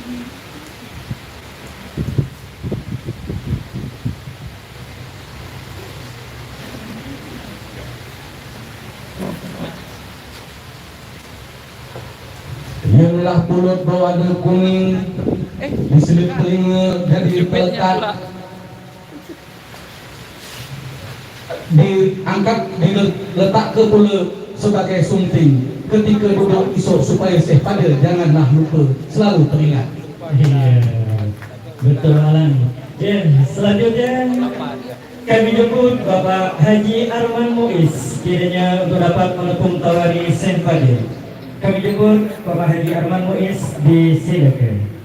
Ialah mulut berwarna kuning diselip telinga jadi pelekat diangkat diletak ke pula sebagai sunting ketika duduk esok supaya Syekh Fadil janganlah lupa selalu teringat. Iya, betul Alan. Ya, selanjutnya kami jemput Bapak Haji Arman Muiz kiranya untuk dapat menepung tawari Syekh Fadil. Kami jemput Bapak Haji Arman Muiz, disilakan.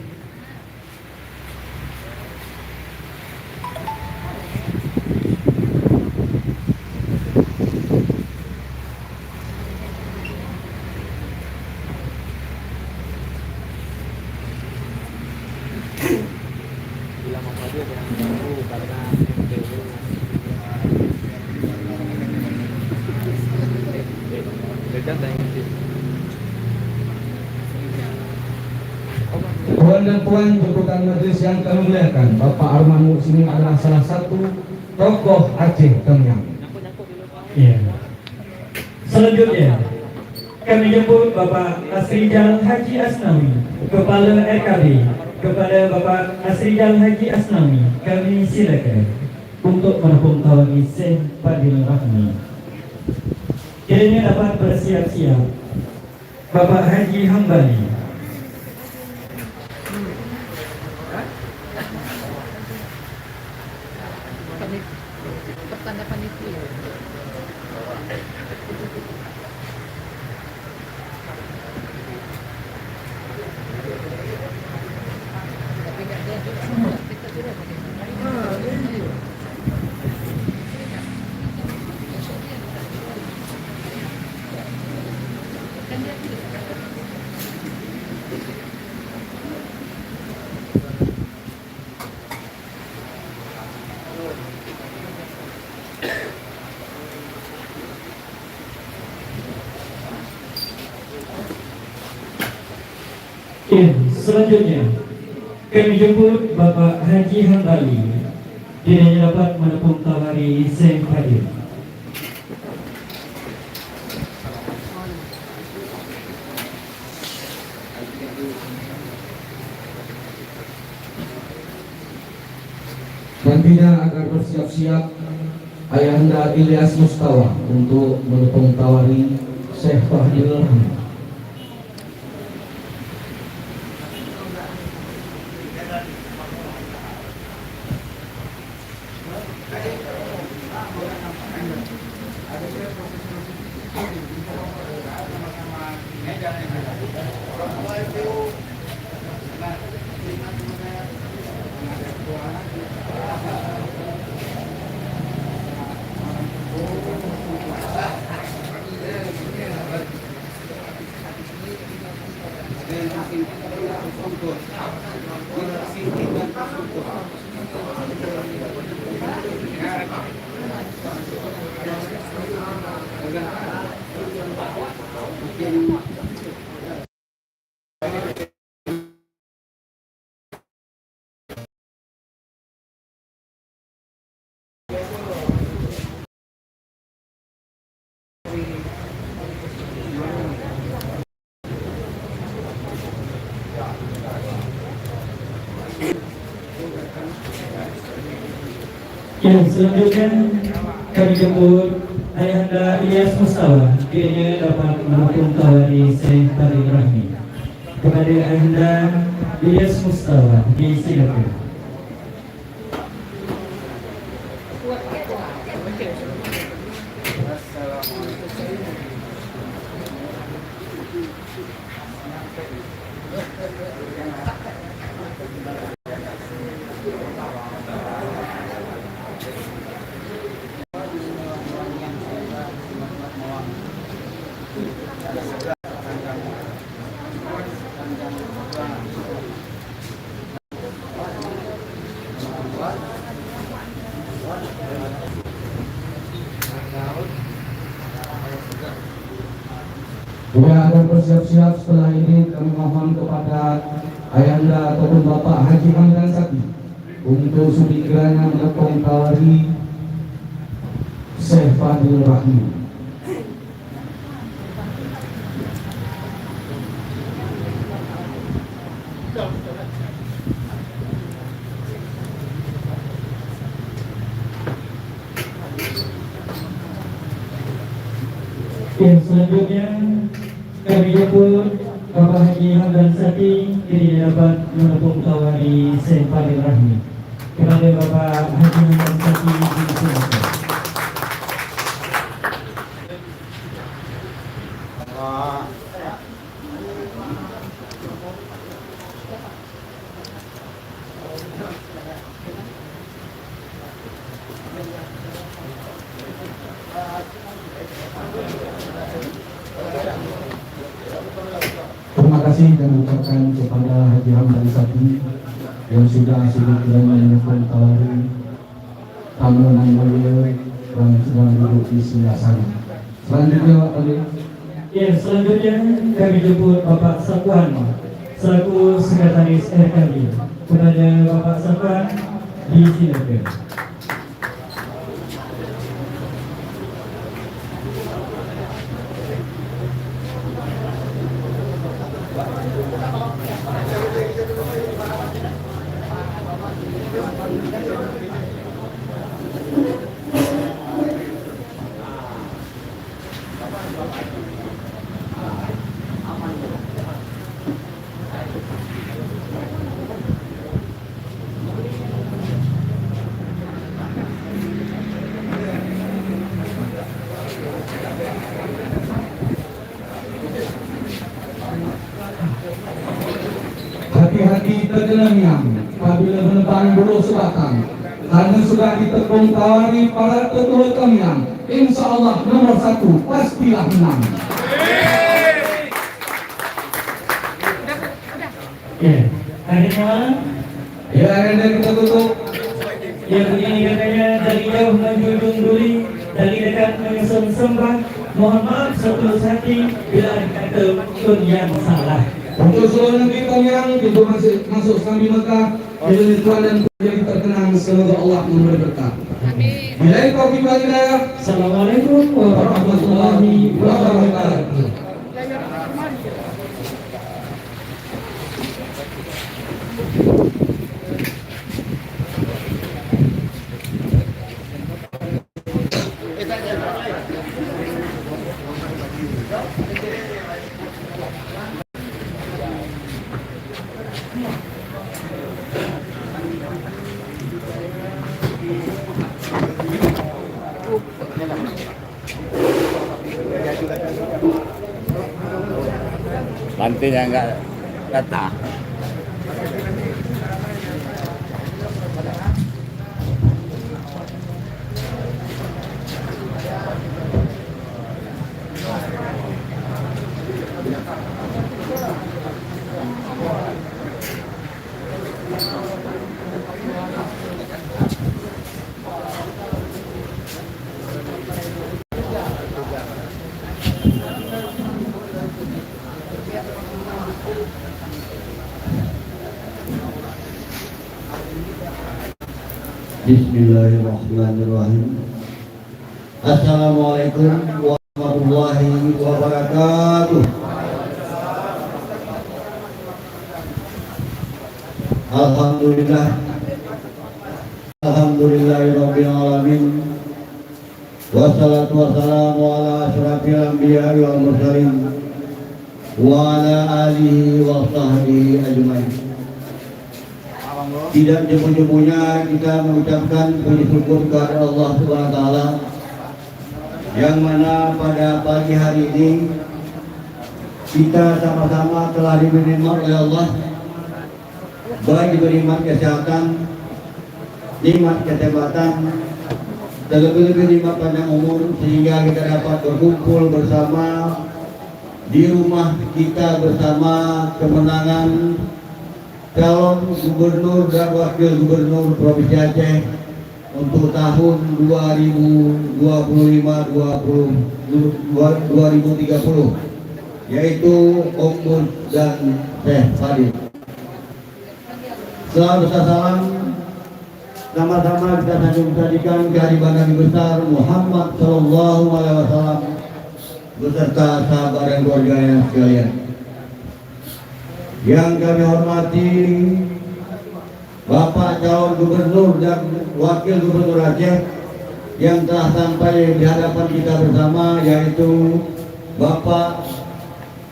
Tuan dan puan jemputan majelis yang kami muliakan, Bapak Arman Muiz ini adalah salah satu tokoh Aceh Tengah. Ya. Selanjutnya kami jemput Bapak Asrijal Haji Asnawi, Kepala RKB. Kepada Bapak Asrijal Haji Asnawi, kami silakan untuk menepung tawari Syekh Fadil Rahmi. Kiranya dapat bersiap-siap Bapak Haji Hambali. Pertanda panitia. Tapi nggak ada kita sudah Ya, selanjutnya kami jemput Bapak Haji Hambali kiranya dapat menepung tawari Syekh Fadil. Nantinya agar bersiap-siap Ayahanda Ilyas Mustawa untuk menepung tawari Syekh Fadil Rahmi. Ya, selanjutnya kami jemput Ayahanda Ilyas Mustawa kiranya dapat menepung tawari Syekh Fadil Rahmi. Kepada Ayahanda Ilyas Mustawa, disilakan. Ya, dan bersiap-siap setelah ini kami mohon kepada Ayanda ataupun Bapak Haji Hamdan Sati untuk sudi kiranya menepung tawari Syekh Fadil Rahmi. Yang selanjutnya kami jemput Bapak Haji Hamdan Sati kini dapat menepung tawari Syekh Fadil Rahmi. Kepada Bapak Haji Hamdan Sati disilakan. Terima kasih kami ucapkan kepada Haji Hamdan Sati yang sudah kiranya menepung tawari tamu yang mulia yang sedang duduk di sebelah sana. Selanjutnya oleh Selanjutnya kami jemput Bapak Sapuan selaku Sekretaris RKB. Kepada Bapak Sapuan disilakan. hati-hati tergenang apabila menebang bulu sebatang, karena sudah ditepung tawari para tetua kamiang. Insya Allah nomor 1 pastilah menang. Akhirnya Ya, akhirnya kita tutup. ya begini katanya, dari jauh menjunjung duli, dari dekat menyusun sembah. Mohon maaf setulus hati bila ada kata pun yang salah. Untuk seluruh negeri kamiang pintu masuk sambil Mekah, jadi Tuhan dan menjadi terkenang, semoga Allah memberi berkah. Amin. Bila taufiq wal hidayah. Assalamualaikum warahmatullahi wabarakatuh. Nantinya enggak datang. Bismillahirrahmanirrahim. Assalamualaikum warahmatullahi wabarakatuh. Alhamdulillah, alhamdulillahirabbil alamin. Wassalatu wassalamu ala asyrafil anbiya'i wal mursalin wa ala alihi wa sahbihi ajmain. Tidak jemu-jemunya kita mengucapkan puji syukur kepada Allah Subhanahu wa taala yang mana pada pagi hari ini kita sama-sama telah diberi nikmat oleh Allah, baik itu nikmat kesehatan, nikmat kesehatan, terlebih-lebih nikmat panjang umur, sehingga kita dapat berkumpul bersama di rumah kita bersama kemenangan calon gubernur dan wakil gubernur Provinsi Aceh untuk tahun 2025-2030, yaitu Om Mus dan Syekh Fadil. Selalu salam sama-sama kita sanjung tadikan kehadiran Nabi besar Muhammad Sallallahu Alaihi Wasallam beserta sahabat dan keluarganya sekalian. Yang kami hormati Bapak calon gubernur dan wakil gubernur Aceh yang telah sampai di hadapan kita bersama, yaitu Bapak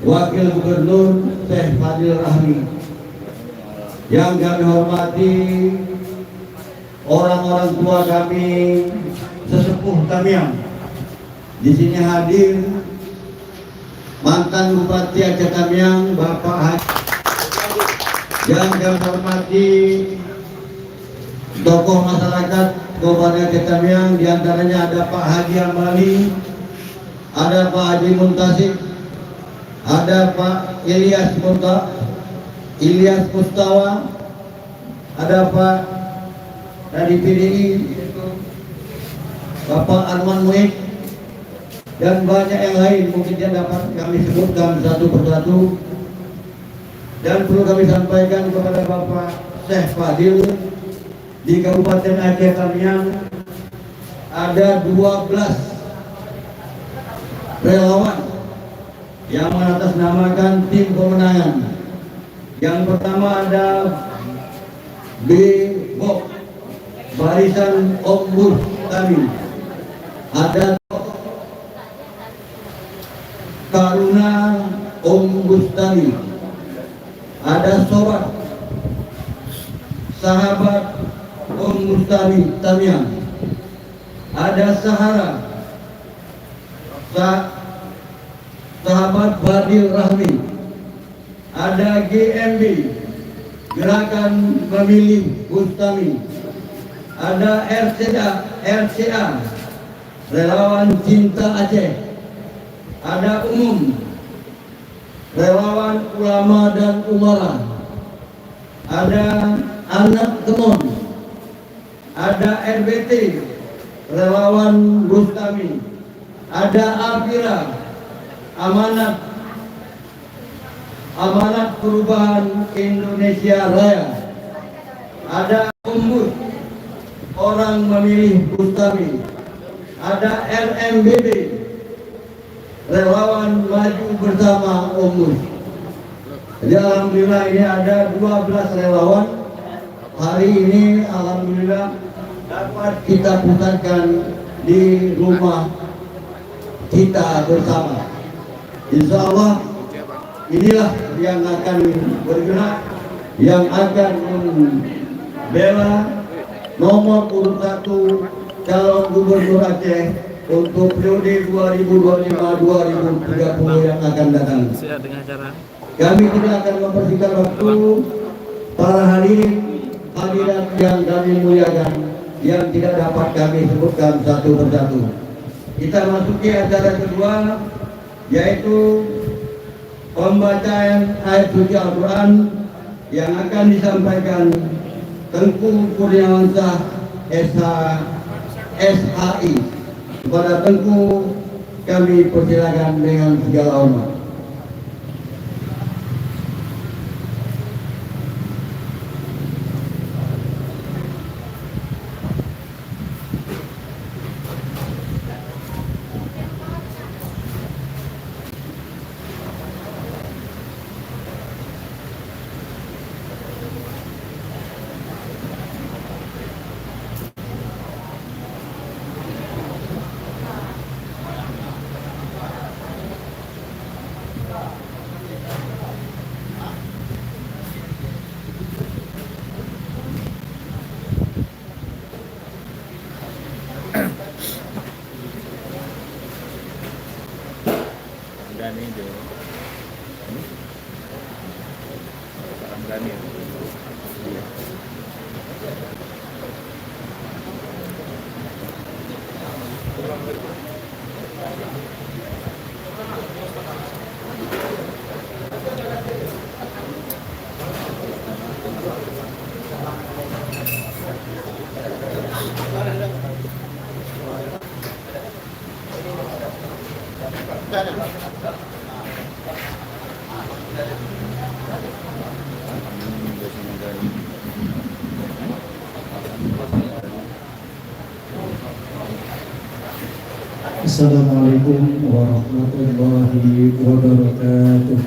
Wakil Gubernur Syekh Fadil Rahmi. Yang kami hormati orang-orang tua kami, sesepuh kami yang di sini hadir, mantan Bupati Aceh Tamiang Bapak Haji. Yang kami hormati tokoh masyarakat Kabupaten Aceh Tamiang, diantaranya ada Pak Haji Amali, ada Pak Haji Muntasib, ada Pak Ilyas Mustawa, ada Pak dari PDI Bapak Arman Muik, dan banyak yang lain mungkin tidak dapat kami sebutkan satu persatu. Dan perlu kami sampaikan kepada Bapak Syekh Fadil, di Kabupaten Aceh Tamiang ada 12 relawan yang mengatasnamakan tim pemenangan. Yang pertama ada BOK, Barisan Ombud Tami, ada Karuna Ombud Tami, ada Sobat Sahabat Ombud Tamiang, ada Sahara Sahabat Fadil Rahmi, ada GMB Gerakan Memilih Bustami, ada RCA Relawan Cinta Aceh, ada Umum Relawan Ulama dan Umara, ada Anak Kemon, ada RBT Relawan Bustami, ada Afira Amanat Perubahan Indonesia Raya, ada Umbud Orang Memilih Bustami, ada RMBB Relawan Maju Bersama Umbud. Jadi alhamdulillah ini ada 12 relawan. Hari ini alhamdulillah dapat kita pusatkan di rumah kita bersama. Insya Allah inilah yang akan bergerak, yang akan membela nomor urut 1 calon gubernur Aceh untuk periode 2025-2030 yang akan datang. Kami tidak akan mempersingkat waktu. Para hadirat yang kami muliakan, yang tidak dapat kami sebutkan satu persatu. Kita masuki acara kedua, yaitu pembacaan ayat suci Al-Quran yang akan disampaikan Tengku Kurniawansyah SHI. Kepada Tengku kami persilakan dengan segala hormat. Assalamualaikum warahmatullahi wabarakatuh.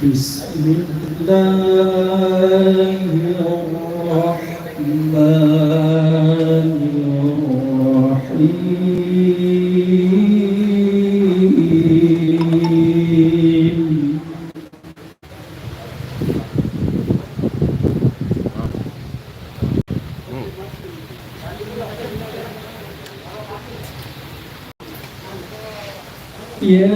Bismillahirrahmanirrahim. Ya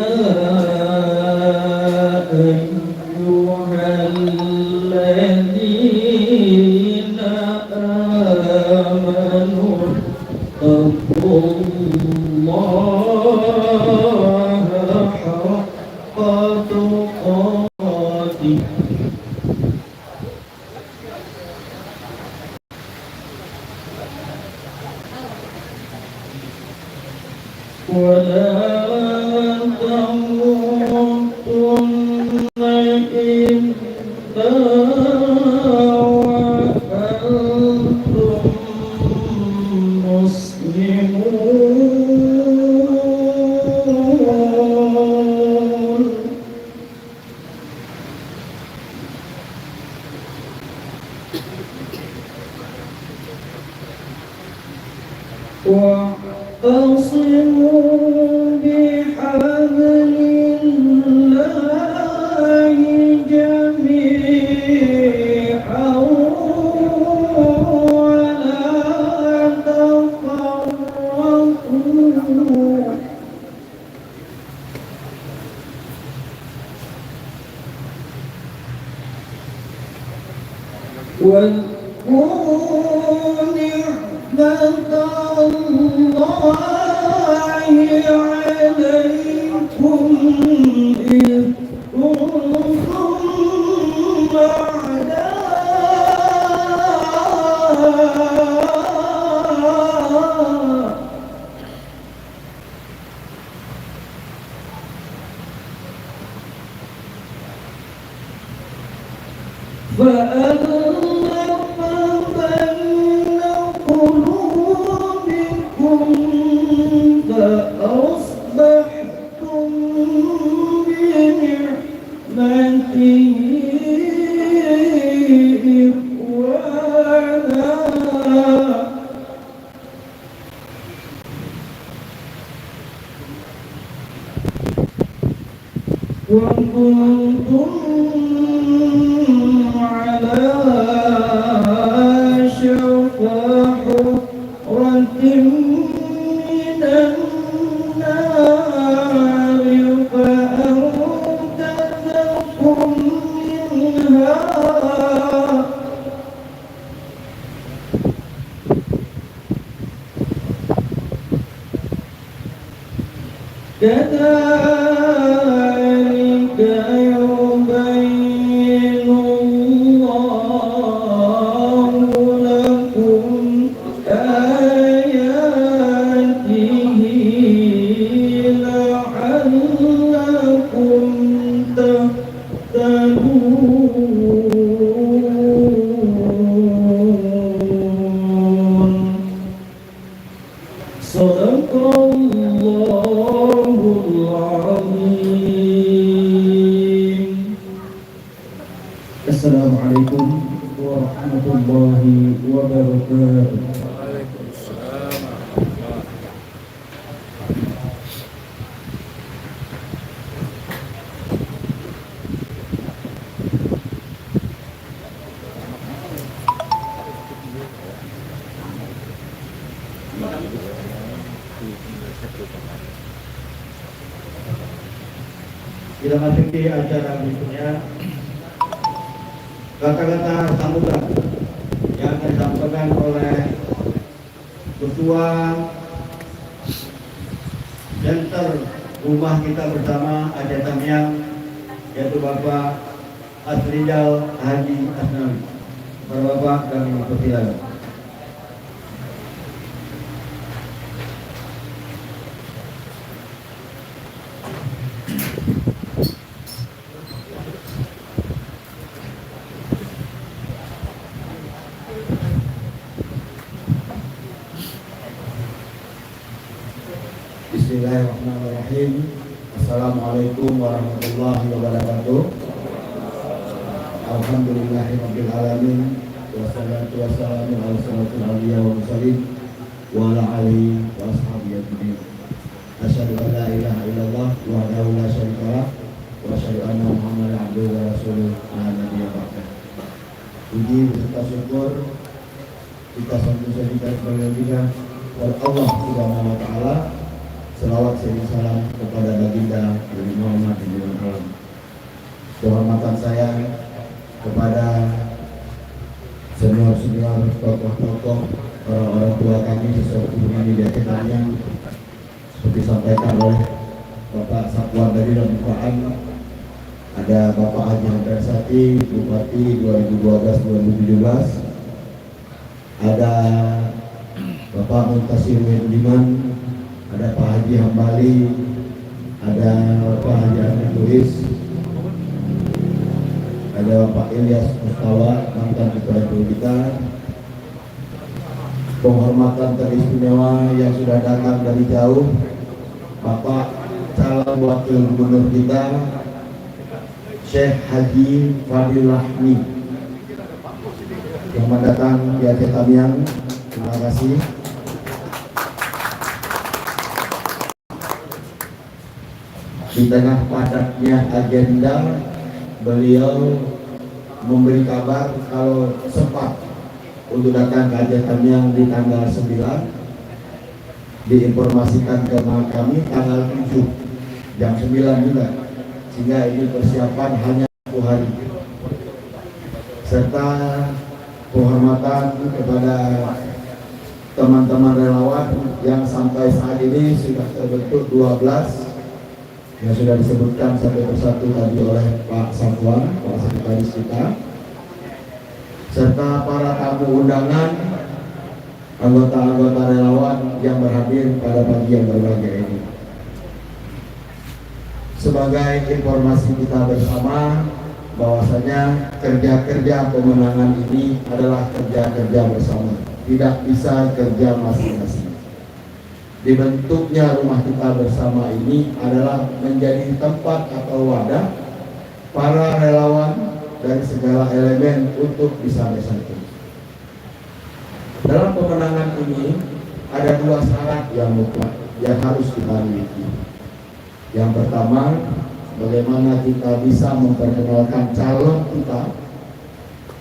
ayyuhalladzina amanu taqullaha haqqa tuqatih wa la tamutunna illa wa antum muslimun. واعتصموا بحبل الله جميعا ولا تفرقوا واذكروا نعمة الله عليكم إذ كنتم أعداء فألف بين قلوبكم فأصبحتم بنعمته إخوانا وكنتم على شفا حفرة من النار فأنقذكم منها كذلك يبين الله لكم آياته لعلكم تهتدون. صدق الله العظيم. Assalamualaikum warahmatullahi wabarakatuh. Kita masuki acara berikutnya. Kata-kata sambutan yang disampaikan oleh Ketua Center Rumah Kita Bersama Aceh Tamiang, yaitu Bapak Asrijal Haji Asnawi. Bapak kami persilakan. Bismillahirrahmanirrahim. Assalamualaikum warahmatullahi wabarakatuh. Alhamdulillahirabbil alamin. Wassalatu wassalamu ala asyrofil anbiya'i wal mursalin wa ala alihi wa ashabihi ajmain. Asyhadu an la ilaha illallah wahdahu la syarika lah wa asyhadu anna Muhammadan abduhu wa rasuluh la nabiyya ba'dah. Puji beserta syukur kita sambung-sambungkan kepada Allah Subhanahu wa taala. Selawat serta salam kepada baginda Nabi Muhammad SAW. Kehormatan saya kepada senior-senior, tokoh-tokoh, orang tua kami sesuatu dengan media yang seperti disampaikan oleh Bapak Satwan dari dan Bupaan. Ada Bapak Haji Hamdarsati, Bupati 2012-2017. Ada Bapak Muntasir Budiman, ada Pak Haji Hambali, ada Bapak Haji Ahmad Turis, ada Bapak Ilyas Mustawa, mantan ketua kita. Penghormatan teristimewa yang sudah datang dari jauh, Bapak calon wakil gubernur kita, Syekh Haji Fadil Rahmi. Selamat datang di Aceh Tamiang. Terima kasih. Di tengah padatnya agenda, beliau memberi kabar kalau sempat untuk datang ke Aceh Tamiang di tanggal 9, diinformasikan ke kami tanggal 7 jam 9 juga, sehingga ini persiapan hanya 1 hari. Serta penghormatan kepada teman-teman relawan yang sampai saat ini sudah terbentuk 12 yang sudah disebutkan satu persatu tadi oleh Pak Safwan, Pak Sekretaris kita, serta para tamu undangan, anggota-anggota relawan yang berhadir pada pagi yang berbahagia ini. Sebagai informasi kita bersama, bahwasanya kerja-kerja pemenangan ini adalah kerja-kerja bersama, tidak bisa kerja masing-masing. Dibentuknya rumah kita bersama ini adalah menjadi tempat atau wadah para relawan dari segala elemen untuk bisa bersatu. Dalam pemenangan ini ada 2 syarat yang mutlak yang harus kita miliki. Yang pertama, bagaimana kita bisa memperkenalkan calon kita,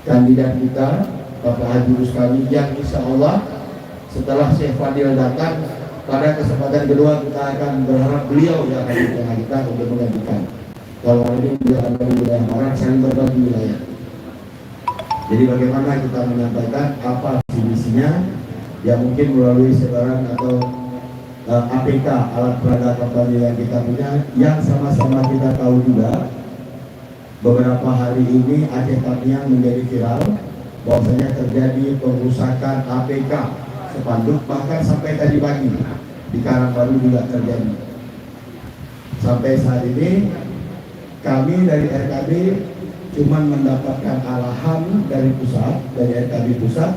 kandidat kita, Bapak Haji Rustami, yang insya Allah setelah Syekh Fadil datang pada kesempatan kedua, kita akan berharap beliau yang akan di tengah kita untuk menggantikan. Kalau ini beliau ada di wilayah barat, saling berbagi wilayah. Jadi bagaimana kita menyampaikan apa visinya, yang mungkin melalui sebaran atau APK, alat peraga kampanye yang kita punya, yang sama-sama kita tahu juga beberapa hari ini Aceh Tamiang menjadi viral, bahwasanya terjadi pengrusakan APK spanduk, bahkan sampai tadi pagi di Karangbaru juga terjadi. Sampai saat ini kami dari RKB cuma mendapatkan arahan dari pusat, dari RKB pusat,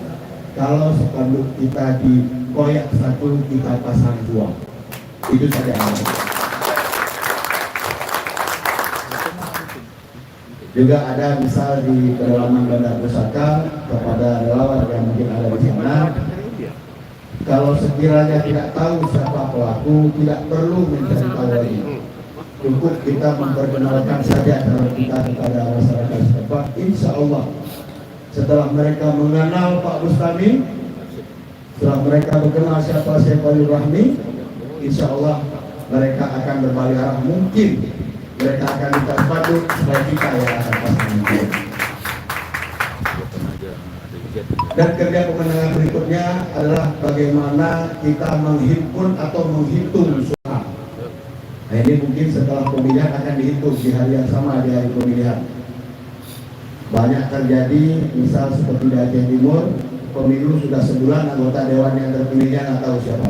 kalau spanduk kita dikoyak 1, kita pasang 2. Itu saja. Juga ada misal di pedalaman Bandar Pusaka kepada relawan yang mungkin ada di sana, kalau sekiranya tidak tahu siapa pelaku, tidak perlu mencari tahu lagi. Cukup kita memperkenalkan saja cara kita kepada masyarakat setempat. Insya Allah setelah mereka mengenal Pak Bustami, setelah mereka mengenal siapa Syekh Fadil Rahmi, insya Allah mereka akan berbalik arah. Mungkin mereka akan ditempatkan supaya kita yang akan pasang. Dan kerja pemenangan berikutnya adalah bagaimana kita menghimpun atau menghitung suara. Nah, ini mungkin setelah pemilihan akan dihitung di hari yang sama, di hari pemilihan. banyak terjadi, misal seperti di Aceh Timur, pemilu sudah sebulan, anggota dewan yang terpilihnya nggak tahu siapa.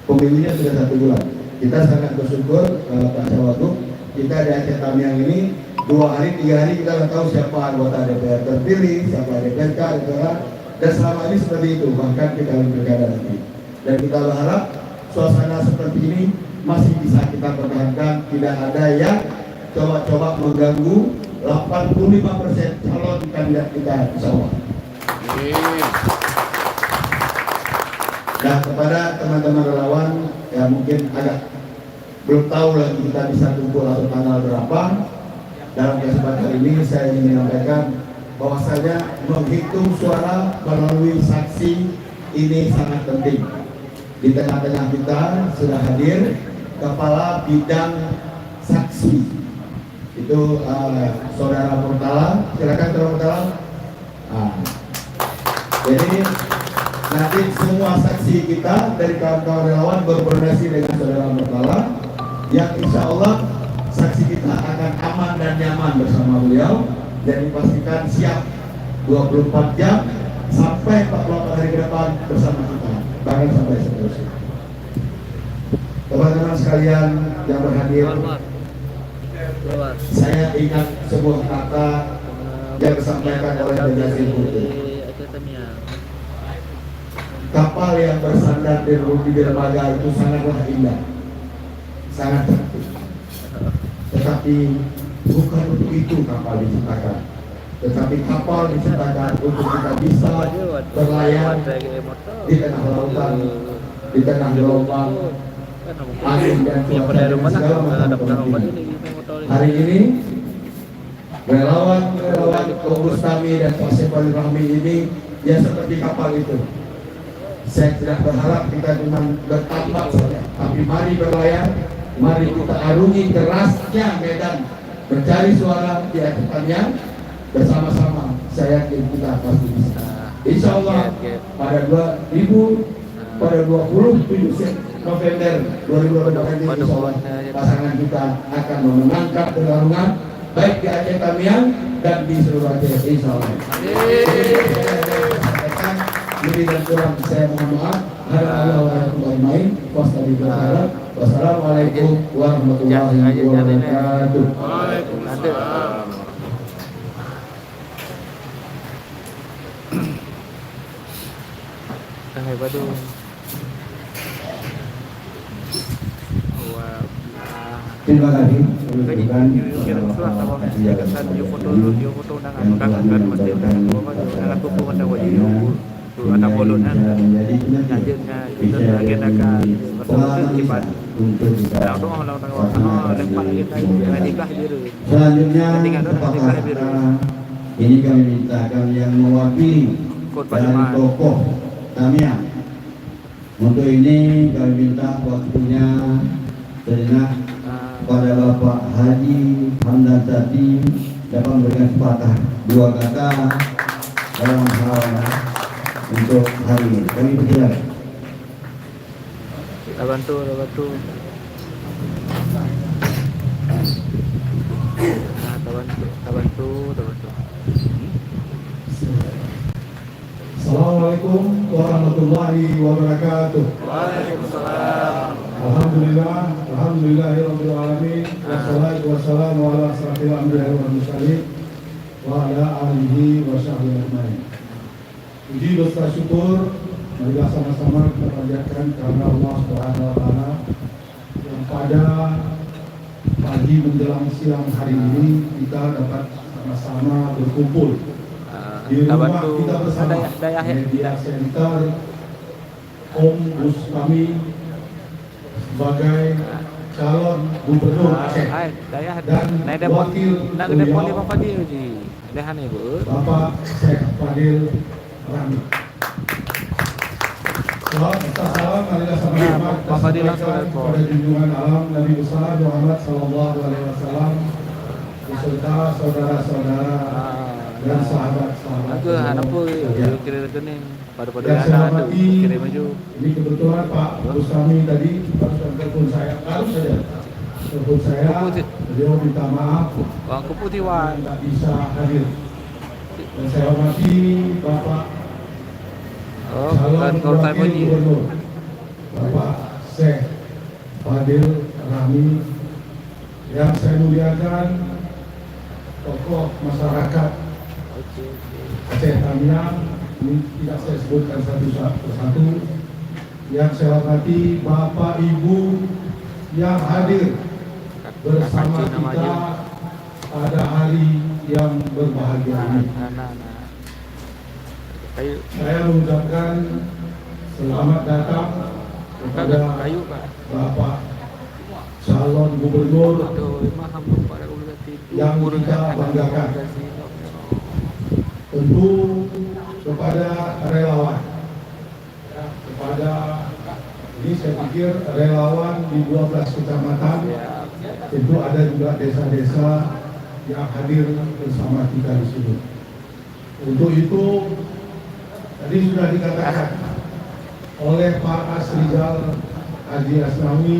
Pemilunya sudah 1 bulan. Kita sangat bersyukur Pak Cawagup, kita di Aceh Tamiang ini 2 hari 3 hari kita nggak tahu siapa anggota DPR terpilih, siapa DPRK, dan selama ini seperti itu, bahkan kita pilkada nanti. Dan kita berharap suasana seperti ini masih bisa kita pertahankan, tidak ada yang coba-coba mengganggu 85% calon kandidat kita, insya Allah. Dan kepada teman-teman relawan yang mungkin agak belum tahu lagi kita bisa kumpul atau tanggal berapa, dalam kesempatan ini saya ingin menyampaikan bahwasanya menghitung suara melalui saksi ini sangat penting. Di tengah-tengah kita sudah hadir Kepala Bidang Saksi, itu Saudara Murtala, silakan Saudara Murtala. Jadi nanti semua saksi kita dari kawan-kawan relawan berkoordinasi dengan Saudara Murtala, yang insya Allah saksi kita akan aman dan nyaman bersama beliau dan dipastikan siap 24 jam sampai 48 hari ke depan bersama kita, bahkan sampai seterusnya. Teman-teman sekalian yang berhadir, saya ingat sebuah kata yang disampaikan oleh Benyamin Putih. Kapal yang bersandar di dermaga itu sangatlah indah, sangat cantik. Tetapi bukan untuk itu kapal diciptakan. Tetapi kapal diciptakan untuk kita bisa berlayar di tengah lautan, di tengah gelombang, angin dan cuaca dan segala macam kondisi. Hari ini relawan Pak Bustami dan Pak Sefali Rahmi ini ya seperti kapal itu. Saya tidak berharap kita cuma bertampak saja, tapi mari berlayar, mari kita arungi derasnya medan mencari suara di Aceh Tamiang bersama-sama. Saya yakin kita pasti bisa. Insya Allah pada 27 November 2024 insya Allah pasangan kita akan memenangkan pertarungan baik di Aceh Tamiang dan di seluruh Aceh, insya Allah. Lebih dan kurang saya mohon maaf. Wassalamualaikum warahmatullahi wabarakatuh. Terima kasih. anak bolonan lanjutnya kita agendakan bersama kibat langsung lempar kita nikah biru. Selanjutnya ini kami mintakan yang mewakili dari tokoh Tamiang. Untuk ini kami minta waktunya sejenak pada Bapak Haji Hamdan Sati dapat memberikan sepatah 2 kata dalam hal untuk hari ini. Kami persilakan. Kita bantu. Assalamualaikum warahmatullahi wabarakatuh. Waalaikumsalam. Alhamdulillahirabbil alamin. Wassalatu wassalamu ala asyrafil anbiya'i wal mursalin wa ala alihi wa sahbihi ajmain. Puji dosa syukur marilah sama-sama kita panjatkan karena Allah Subhanahu wa taala yang pada pagi menjelang siang hari ini kita dapat sama-sama berkumpul di rumah kita bersama media center Om Bustami sebagai calon gubernur Aceh dan wakil beliau Bapak Syekh Fadil Rahmi. Salam marilah sama-sama kita sampaikan kepada junjungan alam Nabi besar Muhammad sallallahu alaihi wasallam beserta saudara-saudara dan sahabat-sahabat. Dan saya hormati, ini kebetulan Pak Bustami tadi baru telepon saya, baru saja telepon saya, beliau minta maaf tidak bisa hadir. Yang saya hormati Bapak Oh, calon kan kau tak wakil bunyi. gubernur Bapak Syekh Fadil Rahmi, yang saya muliakan tokoh masyarakat Okey. Aceh Tamiang, ini tidak saya sebutkan satu persatu. Yang saya hormati Bapak Ibu yang hadir bersama kita pada hari yang berbahagia ini. Nah. Kayu. Saya mengucapkan selamat datang kepada Kayu Pak. Bapak calon gubernur Aduh, maham pada ulah tidur. yang kita banggakan. Tentu kepada relawan, ya, kepada ini saya pikir relawan di 12 kecamatan, tentu ada juga desa-desa yang hadir bersama kita di sini. Untuk itu tadi sudah dikatakan oleh Pak Asrijal Haji Asnawi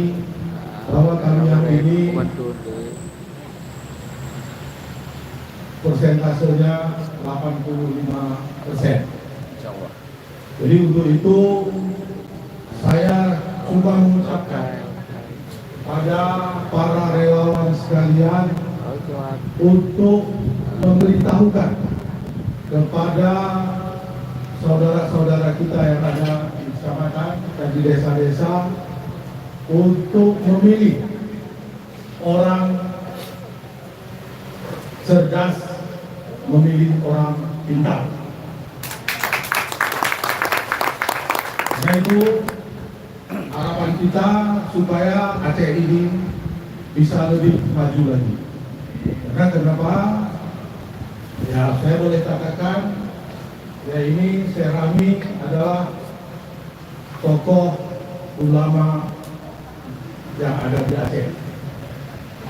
bahwa Tamiang ini persentasenya 85%. Jadi untuk itu saya coba mengucapkan pada para relawan sekalian untuk memberitahukan kepada saudara-saudara kita yang ada di kecamatan dan di desa-desa untuk memilih orang cerdas, memilih orang pintar. Karena itu harapan kita supaya Aceh ini bisa lebih maju lagi. Karena kenapa? Ya saya boleh katakan, ya ini Syekh Rahmi adalah tokoh ulama yang ada di Aceh.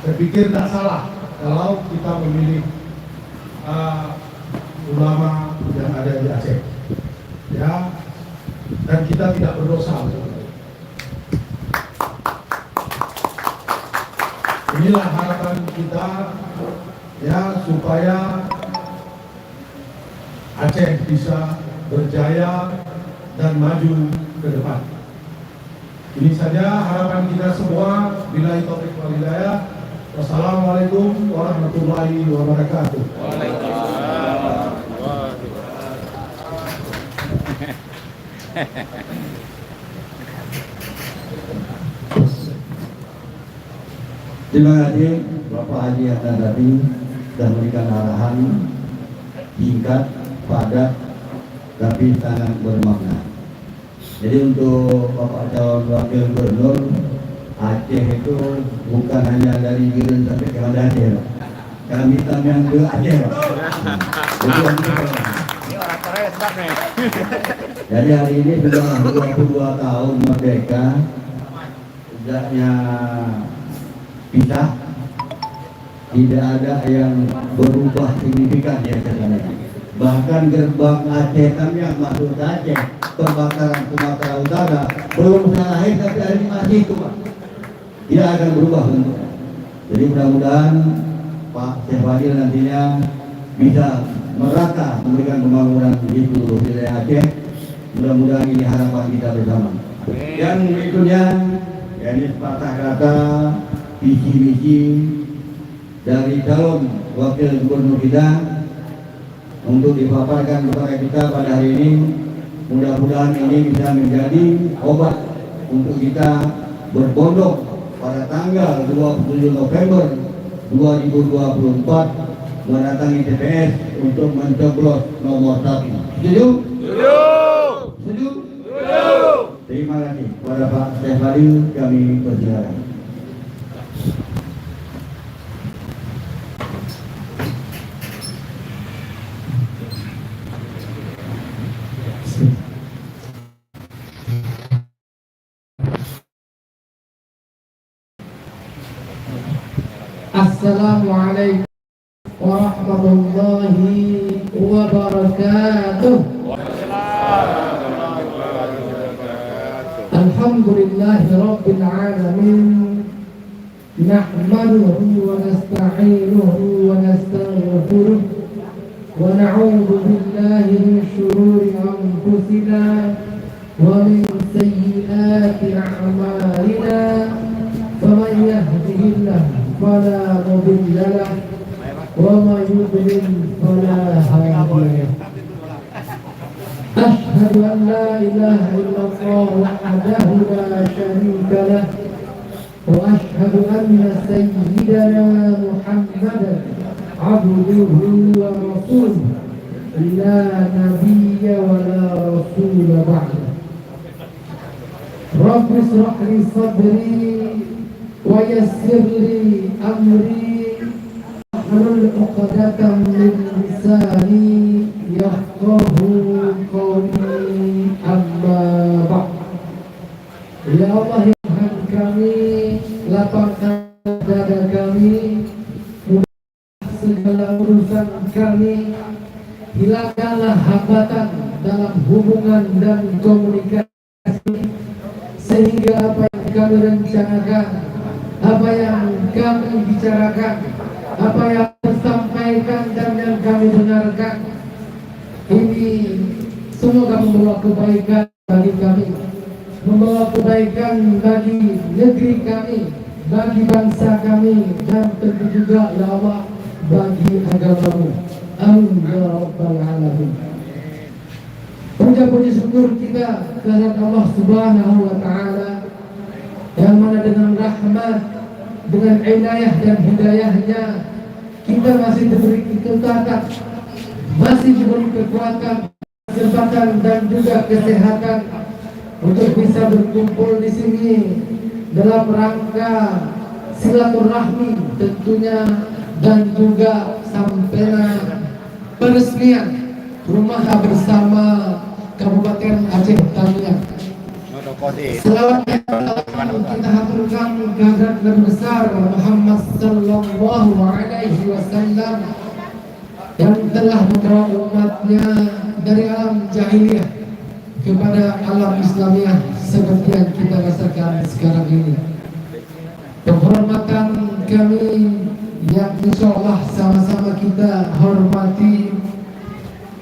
Saya pikir tak salah kalau kita memilih ulama yang ada di Aceh, ya, dan kita tidak berdosa. Inilah harapan kita, ya, supaya Aceh bisa berjaya dan maju ke depan. Ini saja harapan kita semua. Billahi taufiq wal hidayah. Wassalamualaikum warahmatullahi wabarakatuh. Terima kasih Bapak Haji Hasan tadi sudah memberikan arahan singkat, padat, tapi sangat bermakna. Jadi untuk Bapak calon wakil gubernur Aceh itu bukan hanya dari Giren sampai ke Aceh, kami Tamiang ke Aceh. Jadi hari ini sudah 22 tahun merdeka, sejaknya pisah, tidak ada yang berubah signifikan di Aceh sana. Bahkan gerbang Aceh Tamiang masuk ke Aceh, pembakaran Sumatera Utara belum selesai tapi hari ini masih itu Pak. Tidak akan berubah bentuknya. Jadi mudah-mudahan Pak Syekh Fadil nantinya bisa merata memberikan pembangunan di seluruh wilayah Aceh. Mudah-mudahan ini harapan kita bersama. Yang berikutnya, yakni sepatah kata visi misi dari calon wakil gubernur kita untuk dipaparkan kepada kita pada hari ini. Mudah-mudahan ini bisa menjadi obat untuk kita berbondong pada tanggal 27 November 2024 mendatangi TPS untuk mencoblos nomor 1. Setuju? Setuju? Terima kasih kepada Pak Syekh Fadil, kami persilakan. Assalamualaikum warahmatullahi wabarakatuh. Alhamdulillahi rabbil alamin. Nahmaduhu wa nasta'inuhu wa nastaghfiruh ونعوذ بالله من شرور أنفسنا ومن سيئات أعمالنا فمن يهده الله فلا مضل له ومن يضلل فلا هادي له أشهد أن لا إله إلا الله وحده لا شريك له وأشهد أن سيدنا محمدا عبده ورسوله لا نبي ولا رسول بعده رب اشرح لي صدري ويسر لي أمري واحلل عقدة من لساني يفقه قولي أما بعد. Ya Allah, ya Tuhan kami, lapangkan dada kami, mudahkan segala urusan kami, hilangkanlah hambatan dalam hubungan dan komunikasi, sehingga apa yang kami rencanakan, apa yang kami bicarakan, apa yang disampaikan dan yang kami dengarkan, ini semoga membawa kebaikan bagi kami, membawa kebaikan bagi negeri kami, bagi bangsa kami, dan tentu juga ya Allah bagi agamamu. Amin ya rabbal alamin. Puja-puji syukur kita kehadirat Allah Subhanahu wa taala yang mana dengan rahmat, dengan inayah dan hidayahnya kita masih diberi kekuatan, masih diberi kekuatan, kesempatan dan juga kesehatan untuk bisa berkumpul di sini dalam rangka silaturahmi tentunya, dan juga sampainya peresmian rumah bersama Kabupaten Aceh Tamiang. Selawat kita haturkan kehadirat Nabi besar Muhammad sallallahu alaihi wasallam yang telah membawa umatnya dari alam jahiliyah kepada alam Islamiyah seperti yang kita rasakan sekarang ini. Penghormatan kami yang insyaallah sama-sama kita hormati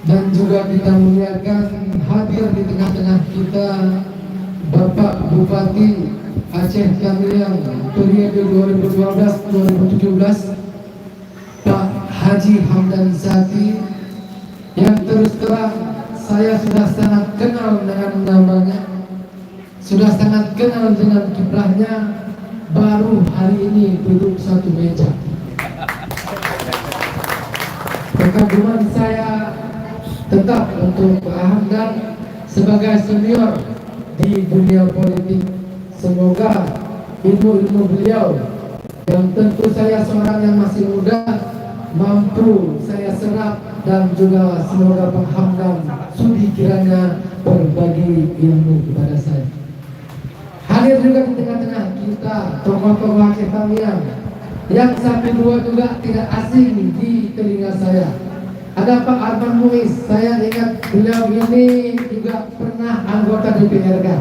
dan juga kita muliakan, hadir di tengah-tengah kita Bapak Bupati Aceh Tamiang periode 2012-2017 Pak Haji Hamdan Sati, yang terus terang saya sudah sangat kenal dengan namanya, sudah sangat kenal dengan kiprahnya, baru hari ini duduk satu meja. Kekaguman saya tetap untuk Pak Hamdan sebagai senior di dunia politik. Semoga ilmu-ilmu beliau yang tentu saya seorang yang masih muda mampu saya serap, dan juga semoga Pak Hamdan sudi kiranya berbagi ilmu kepada saya. Hadir juga di tengah-tengah kita tokoh-tokoh Aceh Tamiang yang satu dua juga tidak asing di telinga saya. Ada Pak Arman Muiz, saya ingat beliau ini juga pernah anggota DPRK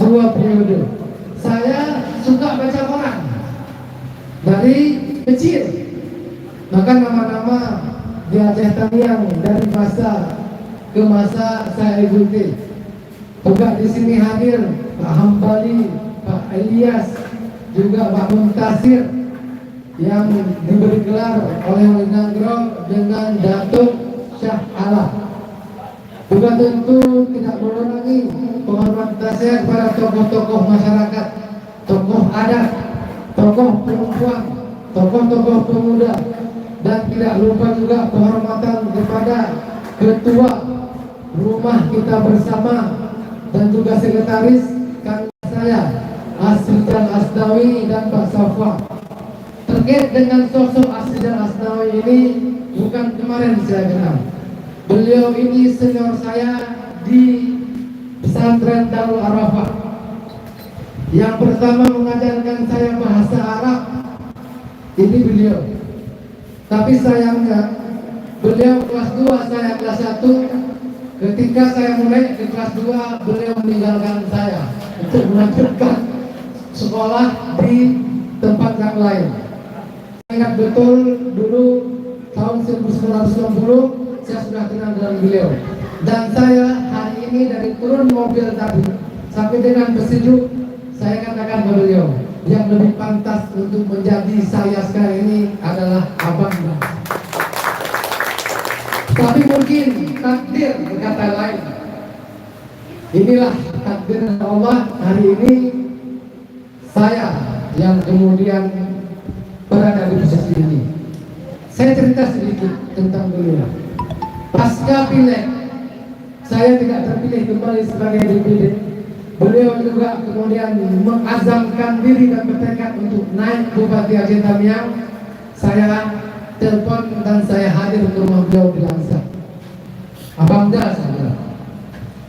2 periode. Saya suka baca koran dari kecil, maka nama-nama di Aceh Tamiang dari masa ke masa saya ikuti. Juga di sini hadir Pak Hambali, Pak Ilyas, juga Pak Muntasir yang diberi gelar oleh Nagro dengan Datuk Syah Alah. Juga tentu tidak mengurangi penghormatan saya kepada tokoh-tokoh masyarakat, tokoh adat, tokoh perempuan, tokoh-tokoh pemuda, dan tidak lupa juga penghormatan kepada ketua rumah kita bersama dan juga sekretaris kami saya Asrijan Asnawi dan Pak Safa. Terkait dengan sosok Asrijan Asnawi ini bukan kemarin saya kenal. Beliau ini senior saya di pesantren Darul Arafah. Yang pertama mengajarkan saya bahasa Arab ini beliau. Tapi sayangnya beliau kelas 2, saya kelas 1. Ketika saya mulai di kelas 2, beliau meninggalkan saya untuk melanjutkan sekolah di tempat yang lain. Saya ingat betul dulu tahun 1960 saya sudah kenal dengan beliau. Dan saya hari ini dari turun mobil tadi sampai dengan bersejuk, saya katakan kepada beliau, yang lebih pantas untuk menjadi saya sekarang ini adalah Abang Bang. Tapi mungkin takdir berkata lain. Inilah takdir Allah, hari ini saya yang kemudian berada di posisi ini. Saya cerita sedikit tentang beliau. Pasca pileg, saya tidak terpilih kembali sebagai DPD. Beliau juga kemudian mengazamkan diri dan bertekad untuk naik Bupati Aceh Tamiang. Saya telepon dan saya hadir ke rumah beliau di Langsa. Abang Da,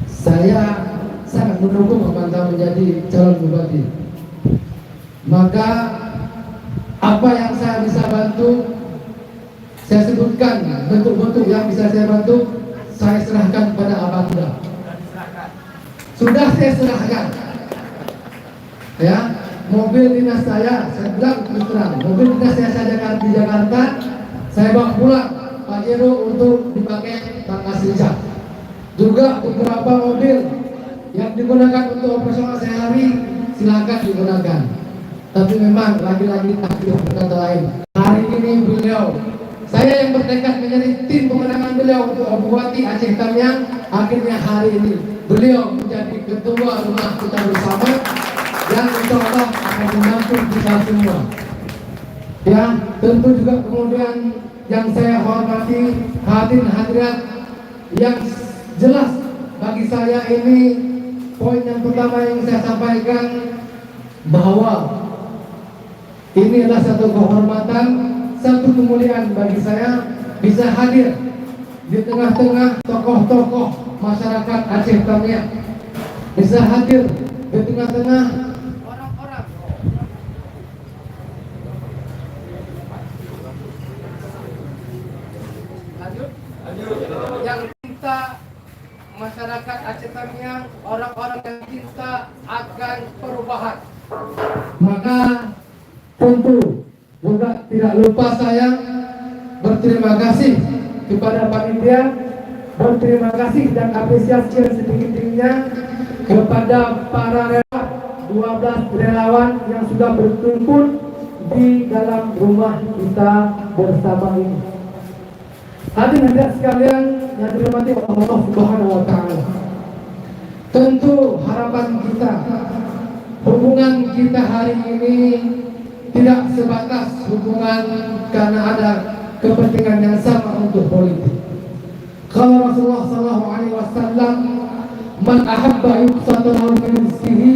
saya sangat mendukung Abang Da menjadi calon bupati. Maka apa yang saya bisa bantu, saya sebutkan bentuk-bentuk yang bisa saya bantu, saya serahkan pada Abang Da. Sudah saya serahkan. Ya, mobil dinas saya bilang terus terang, mobil dinas saya di Jakarta, saya bawa pulang Pajero untuk dipakai Bangka Senja. Juga beberapa mobil yang digunakan untuk operasional sehari silakan digunakan. Tapi memang lagi-lagi takdir berkata lain. Hari ini beliau, saya yang bertekad menjadi tim pemenangan beliau untuk Bupati Aceh Tamiang. Akhirnya hari ini beliau menjadi ketua rumah kita bersama yang insya Allah akan membantu kita semua. Ya, tentu juga kemudian yang saya hormati hadirin hadirat, yang jelas bagi saya ini poin yang pertama yang saya sampaikan, bahwa ini adalah satu kehormatan, satu kemuliaan bagi saya bisa hadir di tengah-tengah tokoh-tokoh masyarakat Aceh Tamiang, bisa hadir di tengah-tengah orang-orang yang cinta masyarakat Aceh Tamiang, orang-orang yang cinta akan perubahan. Maka tentu juga tidak lupa saya berterima kasih kepada panitia, berterima kasih dan apresiasi yang setinggi-tingginya kepada para relawan, 12 relawan yang sudah berkumpul di dalam rumah kita bersama ini. Hadirin hadirat sekalian yang dirahmati Allah Subhanahu wa taala. Tentu harapan kita, hubungan kita hari ini tidak sebatas hubungan karena ada kepentingan yang sama untuk politik. Kalau Rasulullah SAW, man ahabba yuqsatahu fi rizqihi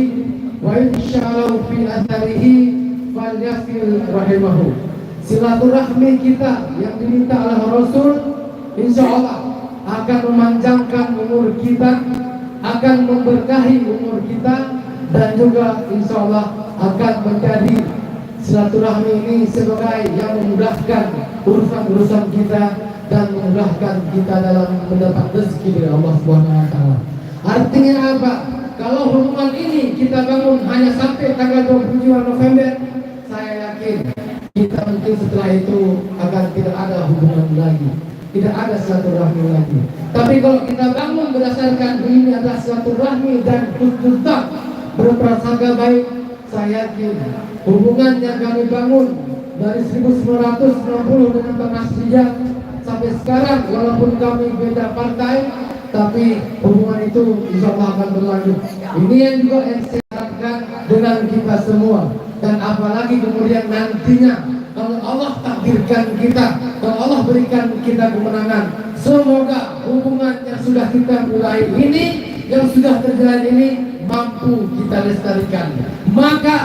wa insya'alahu fi atharihi falyasil rahimahu. Silaturahmi kita yang diminta oleh Rasul, insya Allah akan memanjangkan umur kita, akan memberkahi umur kita, dan juga insya Allah akan menjadi silaturahmi ini sebagai yang memudahkan urusan-urusan kita dan memudahkan kita dalam mendapat rezeki dari Allah Subhanahu wa taala. Artinya apa? Kalau hubungan ini kita bangun hanya sampai tanggal 27 November, saya yakin kita mungkin setelah itu akan tidak ada hubungan lagi, tidak ada silaturahmi lagi. Tapi kalau kita bangun berdasarkan ini adalah silaturahmi dan husnuzan, berprasangka baik, saya yakin hubungan yang kami bangun dari 1990 dengan Bang Nasrija sampai sekarang, walaupun kami beda partai, tapi hubungan itu insya Allah akan berlanjut. Ini yang juga yang saya harapkan dengan kita semua. Dan apalagi kemudian nantinya kalau Allah takdirkan kita, kalau Allah berikan kita kemenangan, semoga hubungan yang sudah kita mulai ini, yang sudah terjalin ini mampu kita lestarikan. Maka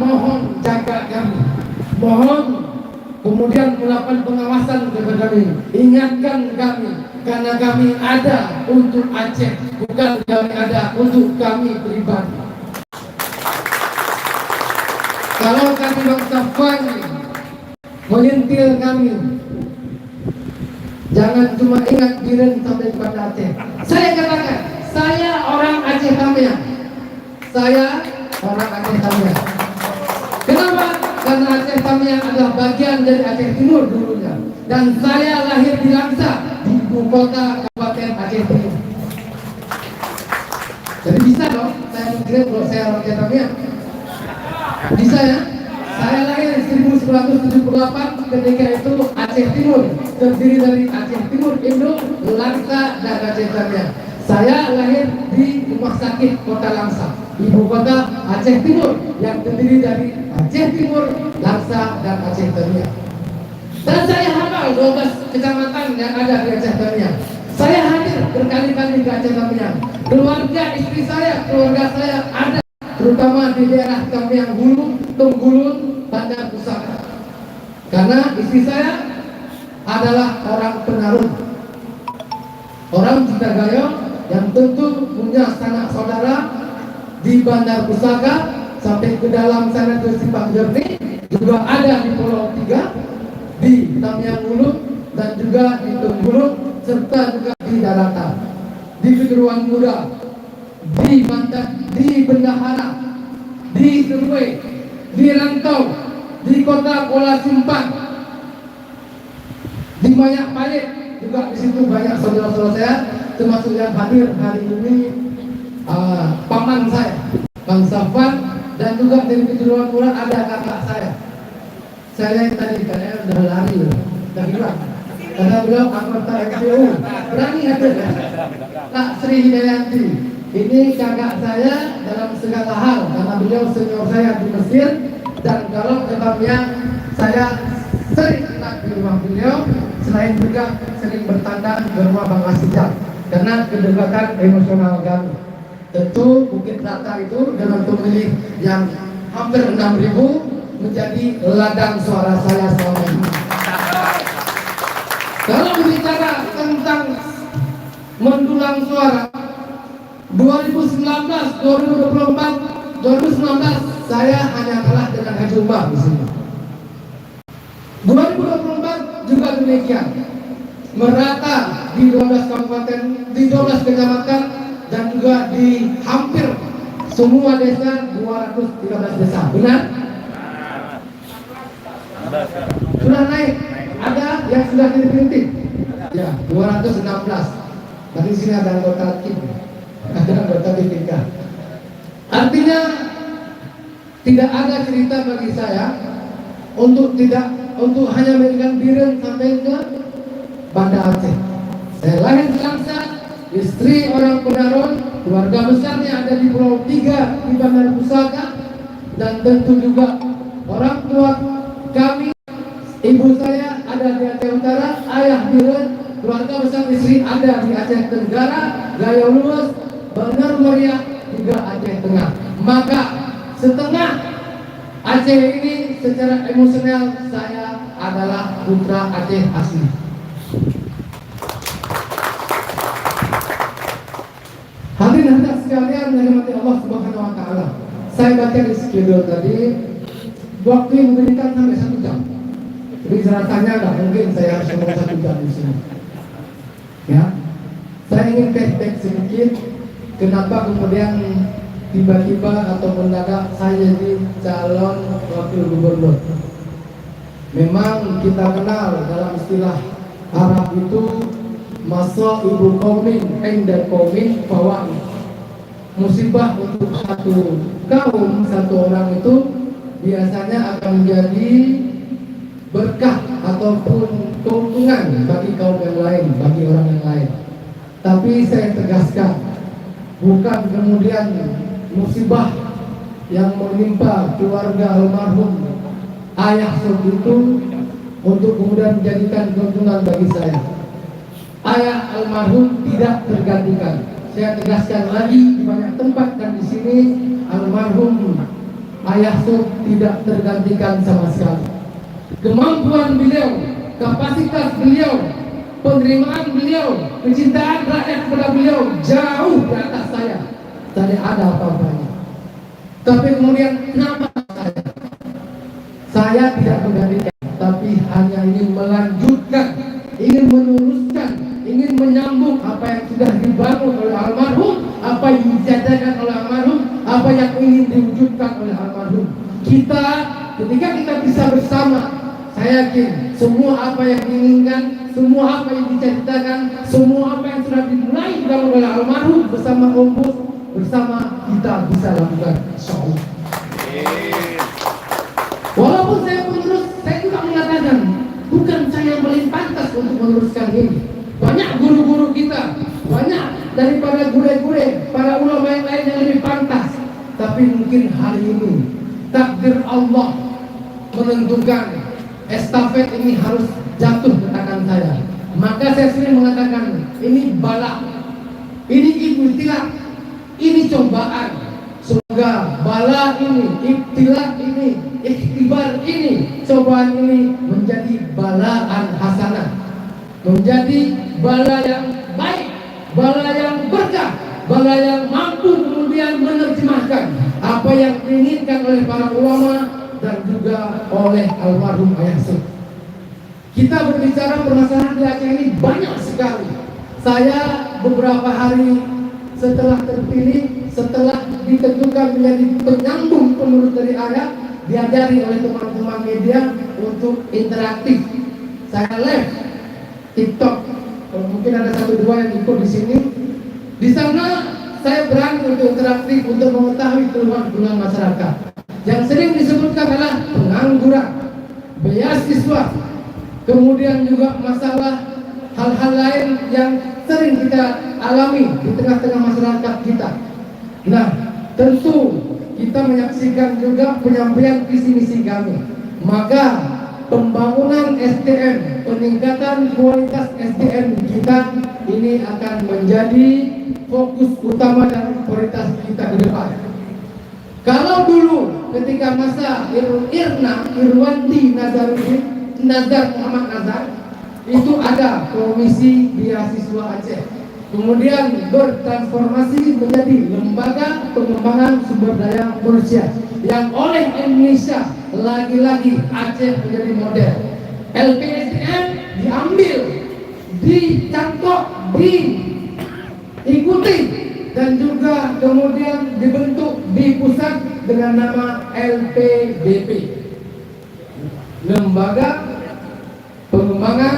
mohon jaga kami, mohon kemudian melakukan pengawasan kepada kami, ingatkan kami, karena kami ada untuk Aceh, bukan kami ada untuk kami pribadi. Kalau kami bangsa Fani menyentil kami, jangan cuma ingat Biren sampai kepada Aceh. Saya katakan, saya orang Aceh Tamiang, saya orang Aceh Tamiang. Kenapa? Karena Aceh Tamiang adalah bagian dari Aceh Timur dulunya. dan saya lahir di Langsa, di ibu kota Kabupaten Aceh Timur. Jadi bisa dong saya mengklaim kalau saya orang Vietnamia. Bisa ya? Saya lahir 1978, ketika itu Aceh Timur terdiri dari Aceh Timur, Indo, Langsa, dan Aceh Tamiang. Saya lahir di rumah sakit Kota Langsa, ibu kota Aceh Timur yang terdiri dari Aceh Timur, Langsa, dan Aceh Tamiang. Dan saya hafal 12 kecamatan yang ada di Aceh Tamiang. Saya hadir berkali-kali di Aceh Tamiang. Keluarga istri saya, keluarga saya ada terutama di daerah Tamiang Hulu, Tunggulun, Bandar Pusaka. Karena istri saya adalah orang penarung, orang Citagayo yang tentu punya sanak saudara di Bandar Pusaka sampai ke dalam sana ke Simpang Jernih, juga ada di Pulau Tiga, di Tamiang Hulu, dan juga di Tunggulun, serta juga di daratan, di Kegeruan Muda, di Banten, di Bendahara, di Serwe, di Rantau, di kota Kuala Simpang, di Mayak Palit, juga di situ banyak saudara-saudara saya, termasuk yang hadir hari ini, paman saya, Bang Safwan, dan juga dari Kejuruan Muda ada kakak saya. Saya yang tadi katanya udah lari, udah hilang. Karena beliau anggota FPU, berani hadir ya. Kak Sri Hidayanti, ini kakak saya dalam segala hal, karena beliau senior saya di Mesir, dan kalau sebabnya saya sering datang di rumah beliau, selain juga sering bertanda ke rumah Bang Asijak, karena kedekatan emosional kami. Tentu Bukit Rata itu dengan pemilih yang hampir 6.000 menjadi ladang suara saya selama ini. Kalau berbicara tentang mendulang suara 2019, 2024, 2019 saya hanya kalah dengan Haji Umar di sini. 2024 juga demikian, merata di 12 kabupaten, di 12 kecamatan, dan juga di hampir semua desa, 213 desa. Benar? Sudah naik. Ada yang sudah dirintik. Ya, 216. Tadi sini ada anggota KIP, ada anggota BPK. Artinya tidak ada cerita bagi saya untuk hanya memberikan biren sampai ke Banda Aceh. Saya lahir di Langsa, istri orang Penarun, keluarga besarnya ada di Pulau Tiga di Bandar Pusaka, dan tentu juga orang tua kami, ibu saya ada di Aceh Utara, ayah biren, keluarga besar istri ada di Aceh Tenggara, Gayo Luas, Benar Meriah, juga Aceh Tengah. Maka setengah Aceh ini secara emosional saya adalah putra Aceh asli. Hadirin hadirat sekalian yang dirahmati Allah Subhanahu wa taala. Saya baca di schedule tadi waktu yang diberikan sampai 1 jam. Jadi rasanya nggak mungkin saya harus ngomong 1 jam di sini. Ya, saya ingin flashback sedikit. Kenapa kemudian tiba-tiba atau mendadak saya jadi calon wakil gubernur? Memang kita kenal dalam istilah Arab itu masa ibu kaumin, dan kaumin bahwa musibah untuk satu kaum, satu orang itu biasanya akan menjadi berkah ataupun keuntungan bagi kaum yang lain, bagi orang yang lain. Tapi saya tegaskan, bukan kemudian musibah yang menimpa keluarga almarhum ayah itu untuk kemudian menjadikan keuntungan bagi saya. Ayah almarhum tidak tergantikan. Saya tegaskan lagi di banyak tempat dan di sini, almarhum ayah tidak tergantikan sama sekali. Kemampuan beliau, kapasitas beliau, penerimaan beliau, kecintaan rakyat kepada beliau jauh di atas saya. Tidak ada apa-apanya. Tapi kemudian kenapa saya tidak menggantikan, tapi hanya ingin melanjutkan, ingin meneruskan, ingin menyambung apa yang sudah dibangun oleh almarhum, apa yang dijadikan oleh almarhum, apa yang ingin diwujudkan oleh almarhum. Ketika kita bisa bersama saya yakin semua apa yang diinginkan, semua apa yang diceritakan, semua apa yang sudah dimulai oleh almarhum bersama Om Bus, bersama kita bisa lakukan, insyaallah. Walaupun saya penerus, saya juga mengatakan bukan saya yang paling pantas untuk meneruskan ini. Banyak guru-guru kita, banyak daripada guru-guru, para ulama yang lain yang lebih pantas. Tapi mungkin hari ini takdir Allah menentukan estafet ini harus jatuh ke tangan saya. Maka saya sering mengatakan ini bala, ini ibtilah, ini cobaan. Semoga bala ini, ibtilah ini, ikhtibar ini, cobaan ini menjadi balaan hasanah, menjadi bala yang baik, bala yang berkah, bala yang mampu kemudian menerjemahkan apa yang diinginkan oleh para ulama dan juga oleh almarhum Ayah Syekh. Kita berbicara permasalahan di Aceh ini banyak sekali. Saya beberapa hari setelah terpilih, setelah ditentukan menjadi penyambung penerus dari ayah, diajari oleh teman-teman media untuk interaktif. Saya live TikTok, mungkin ada 1-2 yang ikut di sini. Di sana saya berani untuk interaktif untuk mengetahui keluhan-keluhan masyarakat. Yang sering disebutkan adalah pengangguran, beasiswa, kemudian juga masalah hal-hal lain yang sering kita alami di tengah-tengah masyarakat kita. Nah, tentu kita menyaksikan juga penyampaian visi misi kami. Maka pembangunan SDM, peningkatan kualitas SDM kita ini akan menjadi fokus utama dan prioritas kita ke depan. Kalau dulu ketika masa Irwandi Nazar Muhammad Nazar itu ada komisi beasiswa Aceh, kemudian bertransformasi menjadi lembaga pengembangan sumber daya manusia yang oleh Indonesia lagi-lagi Aceh menjadi model. LPSDM diambil, dicangkok, diikuti dan juga kemudian dibentuk di pusat dengan nama LPDP, Lembaga Pengembangan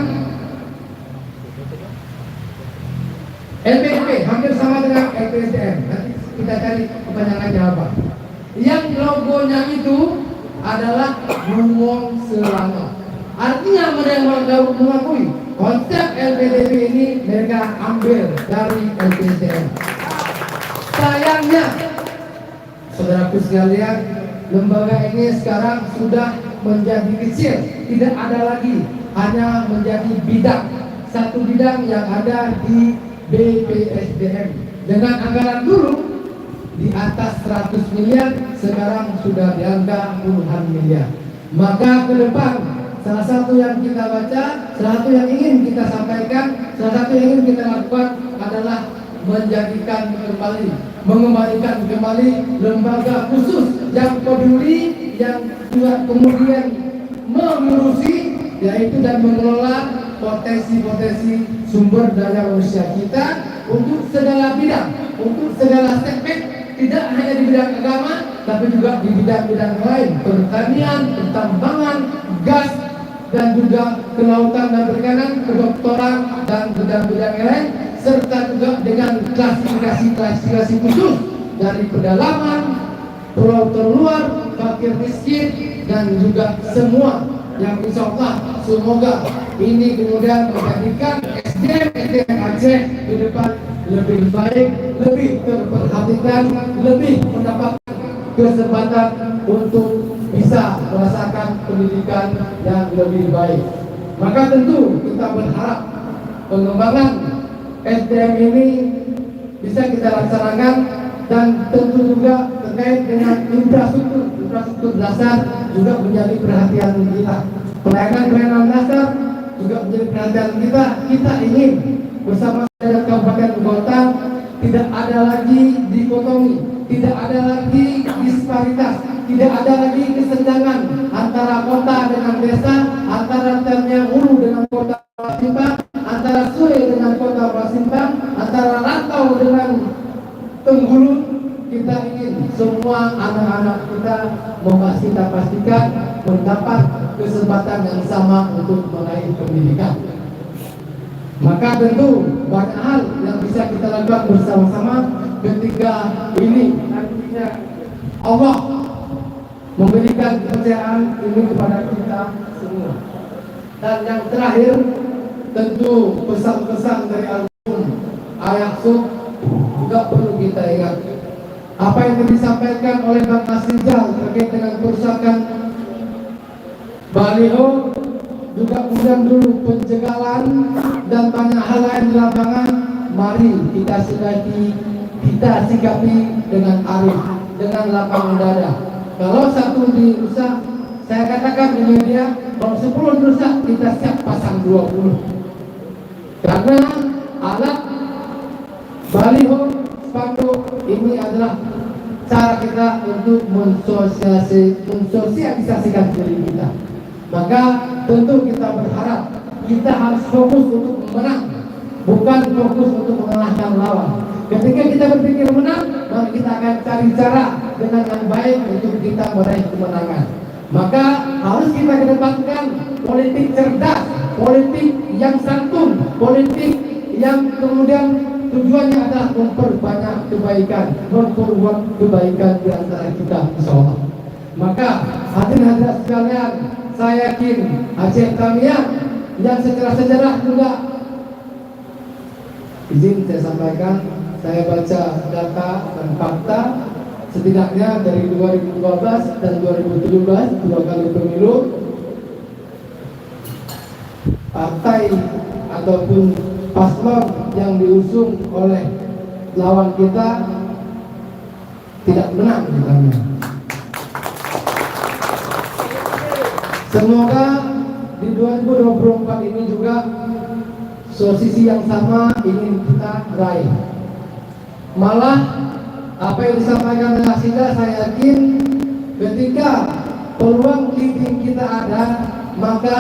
LPDP, hampir sama dengan LPSDM. Nanti kita cari kepanjangannya apa. Yang logonya itu adalah Lumong Selangor. Artinya mereka mengakui konsep LPDP ini mereka ambil dari LPSDM. Sayangnya, saudaraku sekalian, lembaga ini sekarang sudah menjadi kecil, tidak ada lagi, hanya menjadi bidang, satu bidang yang ada di BPSDM. Dengan anggaran dulu di atas 100 miliar, sekarang sudah di angka puluhan miliar. Maka ke depan salah satu yang kita baca, salah satu yang ingin kita sampaikan, salah satu yang ingin kita lakukan adalah menjadikan kembali, mengembalikan kembali lembaga khusus yang peduli, yang juga kemudian mengurusi, yaitu dan mengelola potensi-potensi sumber daya manusia kita untuk segala bidang, untuk segala segmen, tidak hanya di bidang agama, tapi juga di bidang-bidang lain, pertanian, pertambangan, gas, dan juga kelautan dan perikanan, kedokteran, dan bidang-bidang lain, serta juga dengan klasifikasi khusus dari pedalaman, pulau terluar, fakir miskin, dan juga semua yang insya Allah semoga ini kemudian menjadikan SDM Aceh ke depan lebih baik, lebih terperhatikan, lebih mendapatkan kesempatan untuk bisa merasakan pendidikan yang lebih baik. Maka tentu kita berharap pengembangan SDM ini bisa kita laksanakan, dan tentu juga terkait dengan infrastruktur dasar juga menjadi perhatian kita. Pelayanan dasar juga menjadi perhatian kita. Kita ingin bersama dengan kabupaten kota tidak ada lagi dikotomi, tidak ada lagi disparitas, tidak ada lagi kesenjangan antara kota dengan desa, antara Ternya Hulu dengan kota Simpang, antara Sule dengan kota Simpang, antara Rantau dengan Tenggulun. Kita ingin semua anak-anak kita kita pastikan mendapat kesempatan yang sama untuk meraih pendidikan. Maka tentu banyak hal yang bisa kita lakukan bersama-sama ketika ini nantinya Allah memberikan kepercayaan ini kepada kita semua. Dan yang terakhir tentu pesan-pesan dari Al-Qur'an ayat suh juga perlu kita ingat. Apa yang disampaikan oleh Bang Nasrijal terkait dengan kerusakan baliho, juga kemudian dulu pencegahan dan banyak hal lain di lapangan, mari kita sikapi dengan arif, dengan lapang dada. Kalau satu dirusak, saya katakan di media, kalau 10 dirusak, kita siap pasang 20. Karena alat baliho, spanduk ini adalah cara kita untuk mensosialisasikan diri kita. Maka tentu kita berharap kita harus fokus untuk menang, bukan fokus untuk mengalahkan lawan. Ketika kita berpikir menang, maka kita akan cari cara dengan yang baik untuk kita meraih kemenangan. Maka harus kita kedepankan politik cerdas, politik yang santun, politik yang kemudian tujuannya adalah memperbanyak kebaikan, memperbuat kebaikan di antara kita, insyaallah. Maka hadirin hadirat sekalian, saya yakin Aceh Tamiang yang secara sejarah juga, izin saya sampaikan, saya baca data dan fakta setidaknya dari 2012 dan 2017 dua kali pemilu, partai ataupun paslon yang diusung oleh lawan kita tidak menang di Tamiang. Semoga di 2024 ini juga posisi yang sama ingin kita raih. Malah apa yang disampaikan oleh Nasida, saya yakin ketika peluang leading kita ada, maka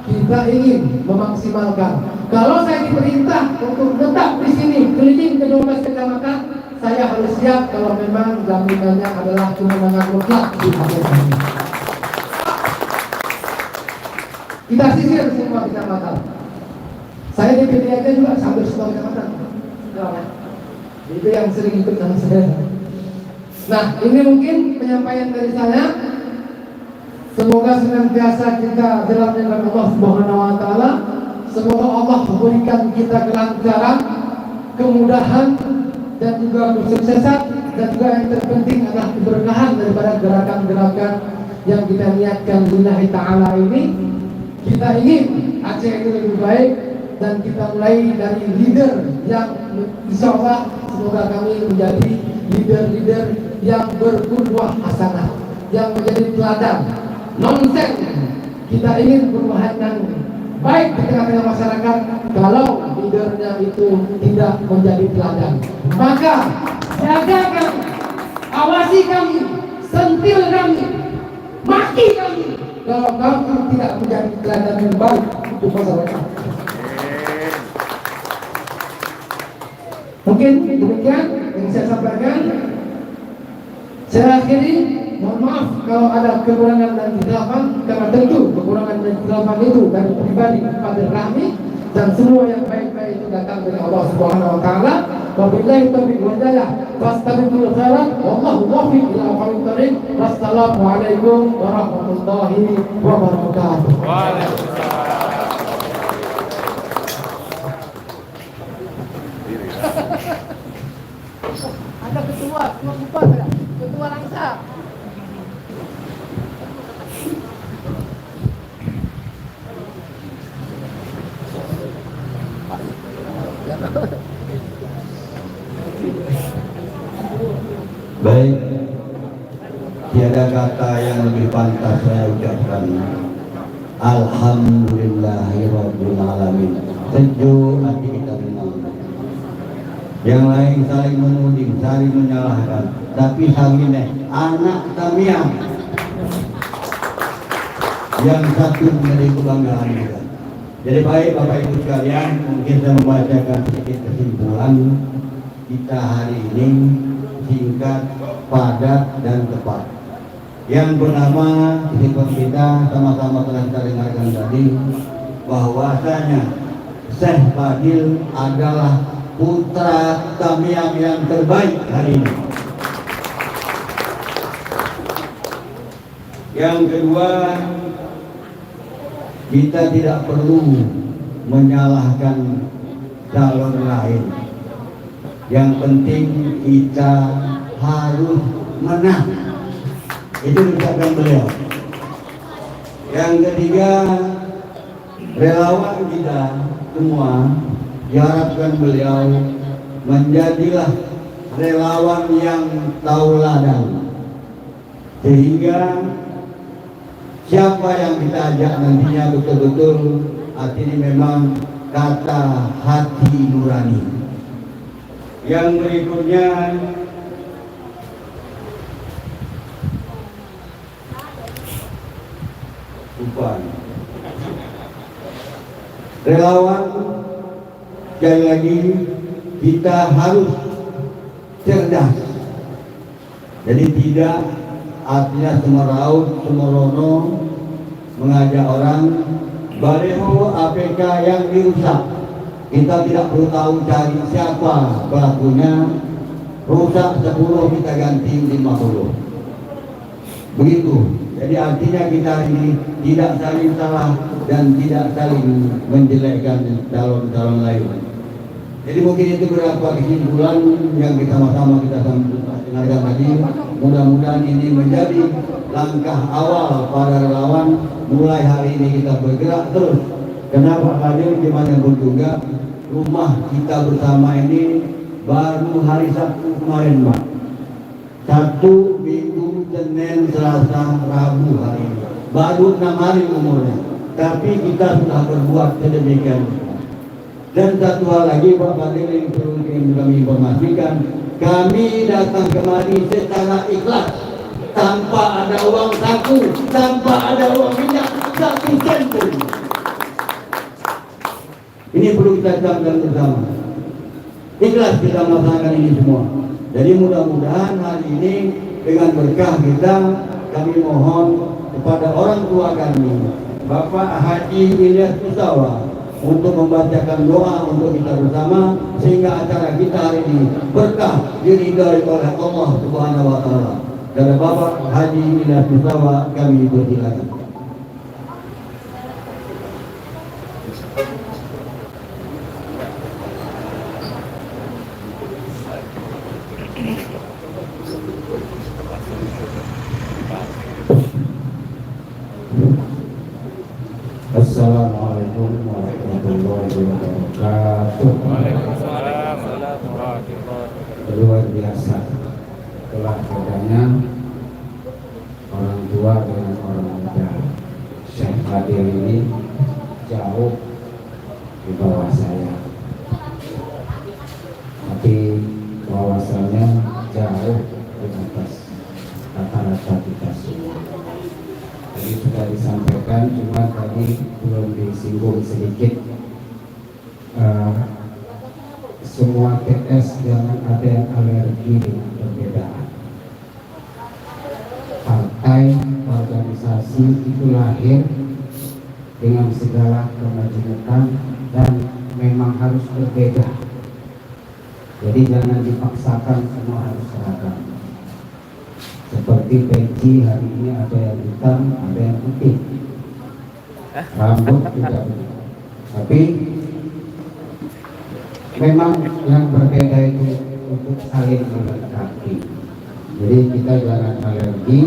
kita ingin memaksimalkan. Kalau saya diperintah untuk tetap di sini keliling ke 12 kecamatan, saya harus siap kalau memang jaminannya adalah kemenangan mutlak di Aceh ini. Kita sisir semua kecamatan. Saya di PDIJ juga sampai semua kecamatan. Itu yang sering ikut sama saya. Nah, ini mungkin penyampaian dari saya. Semoga senantiasa kita dalam dengan Allah Subhanahu wa taala. Semoga Allah memberikan kita kelancaran, kemudahan dan juga kesuksesan, dan juga yang terpenting adalah keberkahan daripada gerakan-gerakan yang kita niatkan lillahi ta'ala ini. Kita ingin Aceh itu lebih baik, dan kita mulai dari leader yang insya Allah semoga kami menjadi leader-leader yang berqudwah hasanah, yang menjadi teladan. Nonsen kita ingin perubahan yang baik di tengah-tengah masyarakat. Kalau leadernya itu tidak menjadi teladan, maka jaga kami, awasi kami, sentil kami, maki kami kalau kamu tidak menjadi teladan yang baik untuk masyarakat. Mungkin demikian yang saya sampaikan. Saya akhiri, mohon maaf kalau ada kekurangan dan kesilapan, karena tentu kekurangan dan kesilapan itu dari pribadi kepada kami, dan semua yang baik-baik itu datang dari Allah Subhanahu wa taala. Wabillahi taufiq wal hidayah. Fastabiqul khairat wallahu muwaffiq ila aqwamit thoriq. Wassalamu alaikum warahmatullahi wabarakatuh. Waalaikumsalam. Ada ketua Bupati, ketua Langsa. Baik, tiada kata yang lebih pantas saya ucapkan. Alhamdulillahirabbil alamin. Sejuk hati kita tenang. Yang lain saling menuding, saling menyalahkan, tapi Hamine anak Tamiang yang satu menjadi kebanggaan kita. Jadi baik Bapak Ibu sekalian, mungkin saya membacakan sedikit kesimpulan kita hari ini singkat padat, dan tepat. Yang pertama, seperti kita sama-sama telah kita dengarkan tadi, bahwasanya Syekh Fadil adalah putra Tamiang yang terbaik hari ini. Yang kedua, kita tidak perlu menyalahkan calon lain. Yang penting kita harus menang. Itu ucapan beliau. Yang ketiga, relawan kita semua diharapkan beliau menjadilah relawan yang tauladan, sehingga siapa yang kita ajak nantinya betul-betul artinya memang kata hati nurani. Yang berikutnya, relawan, sekali lagi kita harus cerdas. Jadi tidak artinya semeraut, semerono mengajak orang baleho APK yang dirusak. Kita tidak perlu tahu cari siapa pelakunya. Rusak 10 kita ganti 50. Begitu. Jadi artinya kita ini tidak saling salah dan tidak saling menjelekkan calon-calon lain. Jadi mungkin itu beberapa kesimpulan yang kita sama-sama kita dengarkan tadi. Mudah-mudahan ini menjadi langkah awal para relawan. Mulai hari ini kita bergerak terus. Kenapa hadir dimanapun juga, rumah kita bersama ini baru hari Sabtu kemarin, Pak. Sabtu, Minggu, Senin, Selasa, Rabu hari ini. Baru 6 hari umurnya. Tapi kita sudah berbuat sedemikian. Dan satu hal lagi Pak Fadil yang perlu kami informasikan, kami datang kemari secara ikhlas, tanpa ada uang saku, tanpa ada uang minyak 1 sen pun. Ini perlu kita camkan bersama. Ikhlas kita melaksanakan ini semua. Jadi mudah-mudahan hari ini dengan berkah kita, kami mohon kepada orang tua kami, Bapak Haji Ilyas Mustawa, untuk membacakan doa untuk kita bersama, sehingga acara kita hari ini berkah diridhai oleh Allah Subhanahu wa taala. Kepada Bapak Haji Ilyas Mustawa kami persilakan. Assalamualaikum warahmatullahi wabarakatuh. Waalaikumsalam warahmatullahi wabarakatuh. Luar biasa telah adanya orang tua dengan orang muda. Syekh Fadil ini jauh di bawah saya, tapi wawasannya jauh di atas rata-rata kita semua. Tadi sudah disampaikan, cuma tadi belum disinggung sedikit. Semua TS jangan ada yang alergi dengan perbedaan. Partai, organisasi itu lahir dengan segala kemajemukan dan memang harus berbeda. Jadi jangan dipaksakan semua harus seragam. Seperti peci hari ini ada yang hitam, ada yang putih. Rambut tidak begitu. Tapi memang yang berbeda itu untuk saling melengkapi. Jadi kita jangan alergi.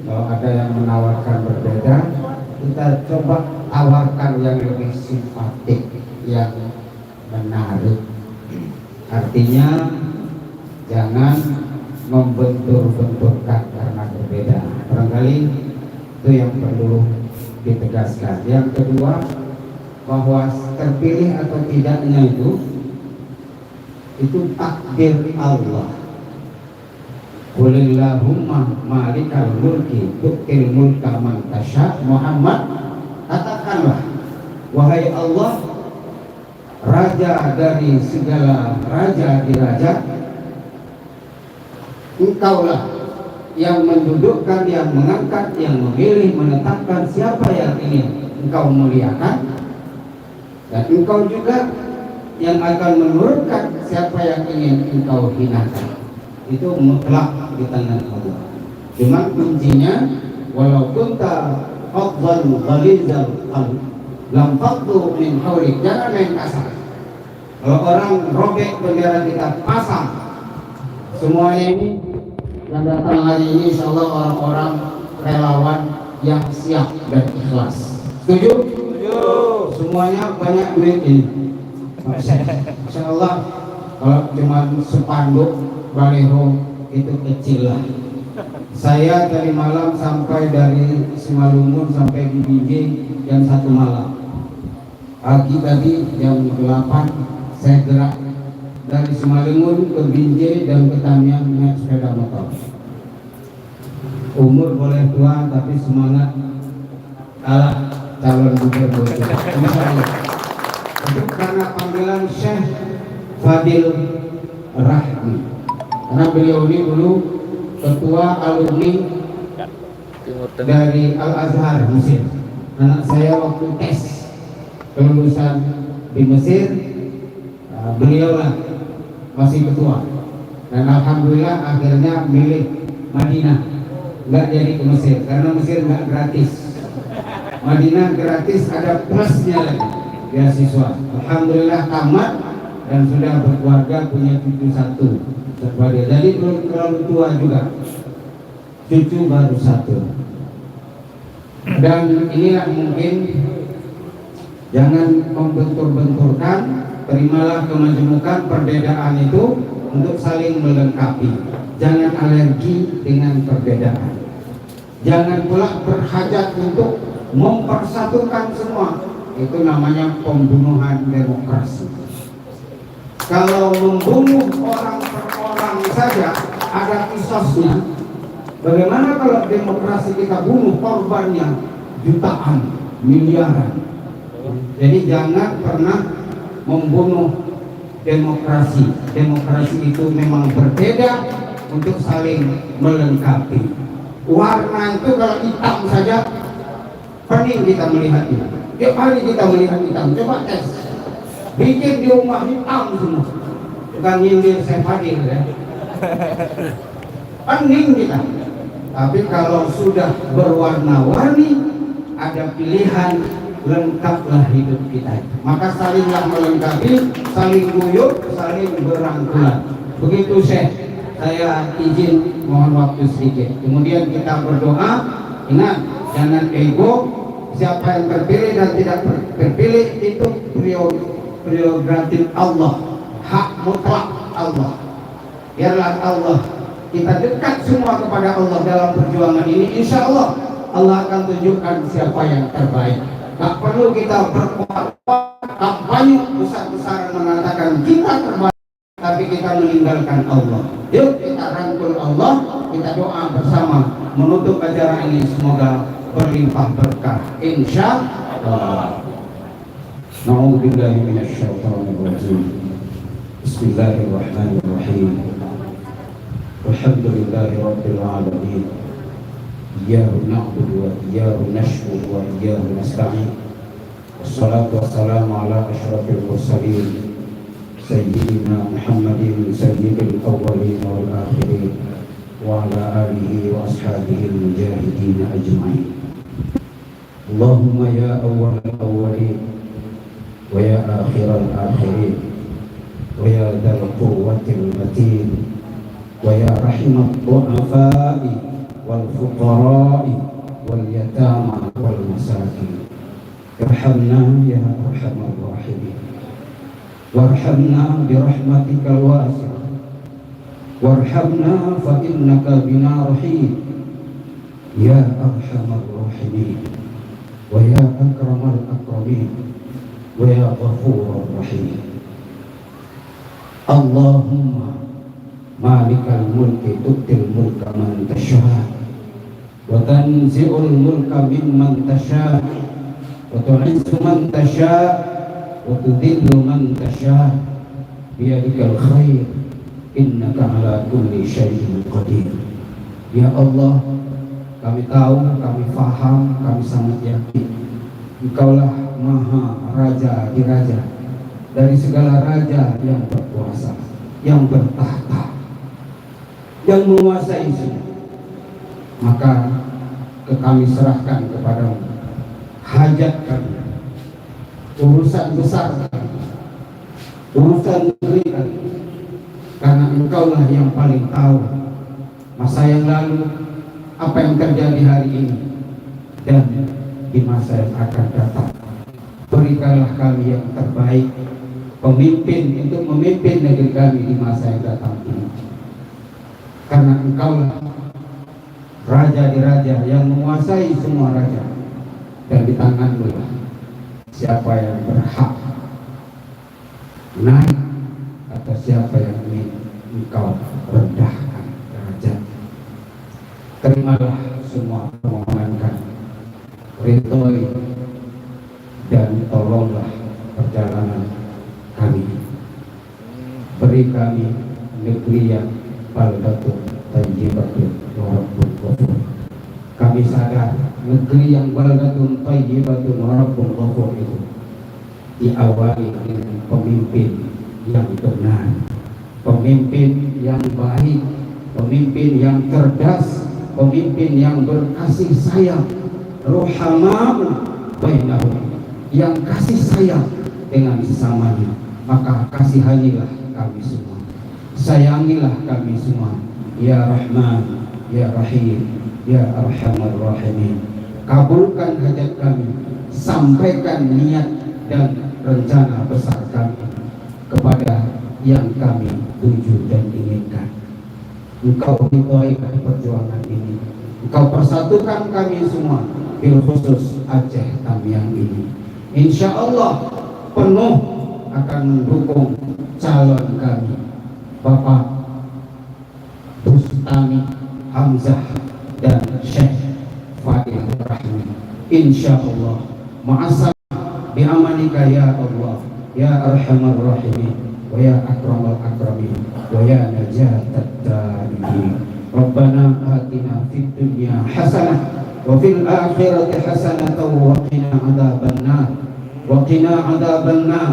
Kalau ada yang menawarkan berbeda, kita coba tawarkan yang lebih simpatik, yang menarik. Artinya jangan membentur-benturkan karena berbeda. Barangkali itu yang perlu ditegaskan. Yang kedua, bahwa terpilih atau tidaknya itu takdir Allah. Qulillahumma malikal mulki tu'til mulka man tasya. Muhammad, katakanlah, wahai Allah, raja dari segala raja di raja, Engkaulah yang mendudukkan, yang mengangkat, yang memilih, menetapkan siapa yang ingin engkau muliakan, dan engkau juga yang akan menurunkan siapa yang ingin engkau hinakan. Itu mutlak di tangan Allah. Cuma kuncinya, walau kunta fadlan ghalizal qalb lam fadlu min hawlik. Jangan main kasar. Kalau orang robek bendera kita pasang, semuanya ini yang datang hari ini insyaallah orang-orang relawan yang siap dan ikhlas. Setuju? Setuju. Semuanya banyak duit ini. Insyaallah kalau cuma spanduk baliho itu kecil lah. Saya tadi malam sampai dari Simalungun sampai di Binjai jam 1 malam. Pagi tadi jam 8 saya gerak dari Simalungun ke Binjai dan ke Tamiang naik sepeda motor. Umur boleh tua tapi semangat kalah calon gubernur. Itu karena panggilan Syekh Fadil Rahmi. Karena beliau ini dulu ketua alumni dari Al-Azhar Mesir. Anak saya waktu tes kelulusan di Mesir, beliau lah masih ketua. Dan alhamdulillah akhirnya milih Madinah, nggak jadi ke Mesir karena Mesir nggak gratis. Madinah gratis, ada plusnya lagi, beasiswa. Alhamdulillah tamat dan sudah berkeluarga, punya cucu 1. Jadi belum terlalu tua juga, cucu baru 1. Dan inilah mungkin, jangan membentur-benturkan, terimalah kemajemukan perbedaan itu untuk saling melengkapi. Jangan alergi dengan perbedaan. Jangan pula berhajat untuk mempersatukan semua. Itu namanya pembunuhan demokrasi. Kalau membunuh orang per orang saja ada kisosnya, bagaimana kalau demokrasi kita bunuh korbannya jutaan, miliaran? Jadi jangan pernah membunuh demokrasi. Demokrasi itu memang berbeda untuk saling melengkapi. Warna itu kalau hitam saja pening kita melihatnya. Tiap hari kita melihat hitam. Coba tes. Bikin di rumah hitam semua. Bukan nyindir saya Fadil ya. Pening kita. Tapi kalau sudah berwarna-warni, ada pilihan, lengkaplah hidup kita. Maka salinglah melengkapi, saling guyup, saling berangkulan. Begitu Syekh, saya izin mohon waktu sedikit. Kemudian kita berdoa. Ingat, jangan ego. Siapa yang terpilih dan tidak terpilih itu prerogatif Allah, hak mutlak Allah. Biarlah Allah, kita dekat semua kepada Allah dalam perjuangan ini. Insya Allah Allah akan tunjukkan siapa yang terbaik. Tak perlu kita berkuat-kuat kampanye besar-besaran mengatakan kita terbaik, tapi kita meninggalkan Allah. Yuk kita rangkul Allah, kita doa bersama menutup acara ini, semoga berlimpah berkah insya Allah. Na'udzubillahi minasyaitonir rajim. Bismillahirrahmanirrahim. Alhamdulillahi rabbil alamin. Iyyahu na'budu wa iyyahu nashkuru wa iyyahu nasta'in. Wassalatu wassalamu ala asyrafil mursalin sayyidina Muhammadin sayyidil awwalin wal akhirin wa ala alihi wa ashabihi al-mujahidin ajma'in. Allahumma ya awwal al-awwalin wa ya akhir al-akhirin wa ya dzal quwwatil matin wa ya rahimat du'afai wal fuqara'i wal yatama wal masakin. Irhamna ya arhamar rahimin warhamna bi rahmatikal wasi'ah warhamna fa innaka bina rahim ya arhamar rahimin wa ya akramal akramin wa ya ghafurur rahim. Allahumma malikal mulki tu'til mulka man tasha' wa tanzi'ul mulka mimman tasha' wa tu'izzu man tasha' wa tudhillu man tasha' biyadikal khair innaka ala kulli syai'in qadir Ya Allah, kami tahu, kami faham, kami sangat yakin Engkaulah Maha Raja di Raja, dari segala raja yang berkuasa, yang bertahta, yang menguasai semua. Maka kami serahkan kepadamu hajat kami, urusan besar kami, urusan negeri kami, karena Engkaulah yang paling tahu masa yang lalu, apa yang terjadi hari ini, dan di masa yang akan datang. Berikanlah kami yang terbaik, pemimpin untuk memimpin negeri kami di masa yang datang ini, karena Engkaulah Raja di Raja yang menguasai semua raja, dan di tanganmu lah siapa yang berhak naik atau siapa yang ingin Engkau rendahkan derajat. Terimalah semua permohonan kami, ridhoi dan tolonglah perjalanan kami. Beri kami negeri yang baldatun thayyibatun wa rabbun ghafur. Kami sadar negeri yang baldatun thayyibatun wa rabbun ghafur itu diawali dengan pemimpin yang benar, pemimpin yang baik, pemimpin yang cerdas, pemimpin yang berkasih sayang, ruhama'u bainahum, yang kasih sayang dengan sesamanya. Maka kasihanilah kami semua, sayangilah kami semua, ya Rahman, ya Rahim, ya Arhamar Rahimin. Kabulkan hajat kami, sampaikan niat dan rencana besar kami kepada yang kami tuju dan inginkan. Engkau ridhoi perjuangan ini, Engkau persatukan kami semua, bil khusus Aceh Tamiang ini. Insya Allah penuh akan mendukung calon kami, Bapak Bustami Hamzah dan Syekh Fadil Rahmi. Insya Allah ma'asam bi'amanika ya Allah, ya Arhamar Rahimin, wa ya Akramal Akramin, wa ya Najatat Ta'imin. Rabbana atina fid dunya hasanah wa fil akhirati hasanah wa qina adzaban nar, wa qina adzaban nar,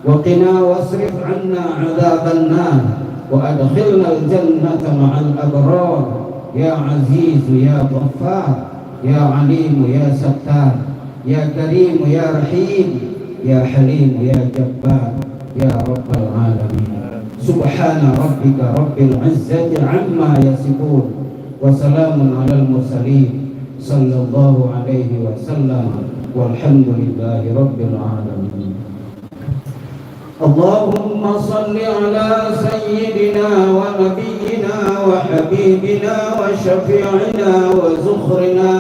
wa qina wasrif 'anna adzaban nar, wa adkhilna al-jannata ma'al abrar, ya Aziz ya Ghaffar, ya Alim ya Sattar, ya Karim ya Rahim, ya Halim ya Jabbar, ya Rabbal Alamin. Subhana rabbika rabbil izzati amma yasifun, wa salamun alal mursalin, sallallahu alaihi wasallam, walhamdulillahi rabbil alamin. Allahumma salli ala sayyidina wa nabiyyina wa habibina wa syafi'ina wa zukhrina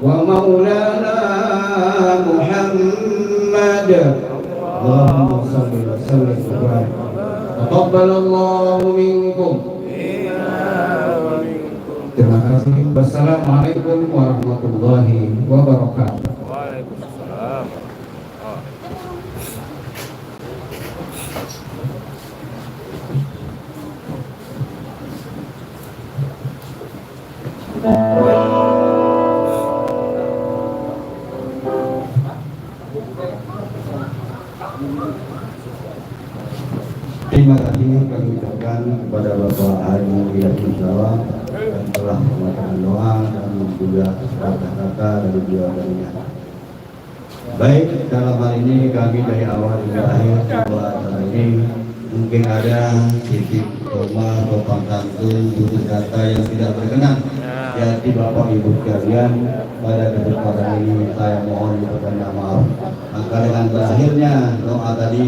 wa maulana Muhammad. Allahumma salli wa sallim wa barik. Taqabbalallahu minkum. Terima kasih. Wassalamualaikum warahmatullahi wabarakatuh. Waalaikumsalam. Terima kasih kami ucapkan kepada Bapak Haji Yasin Salam yang telah melakukan doa dan juga kata-kata dari beliau-beliaunya. Baik, dalam hal ini kami dari awal hingga akhir sebuah acara ini mungkin ada titik koma, sopan santun, tutur kata yang tidak berkenan. Jadi Bapak Ibu sekalian, pada kesempatan ini saya mohon berkenan maaf. Maka dengan berakhirnya doa tadi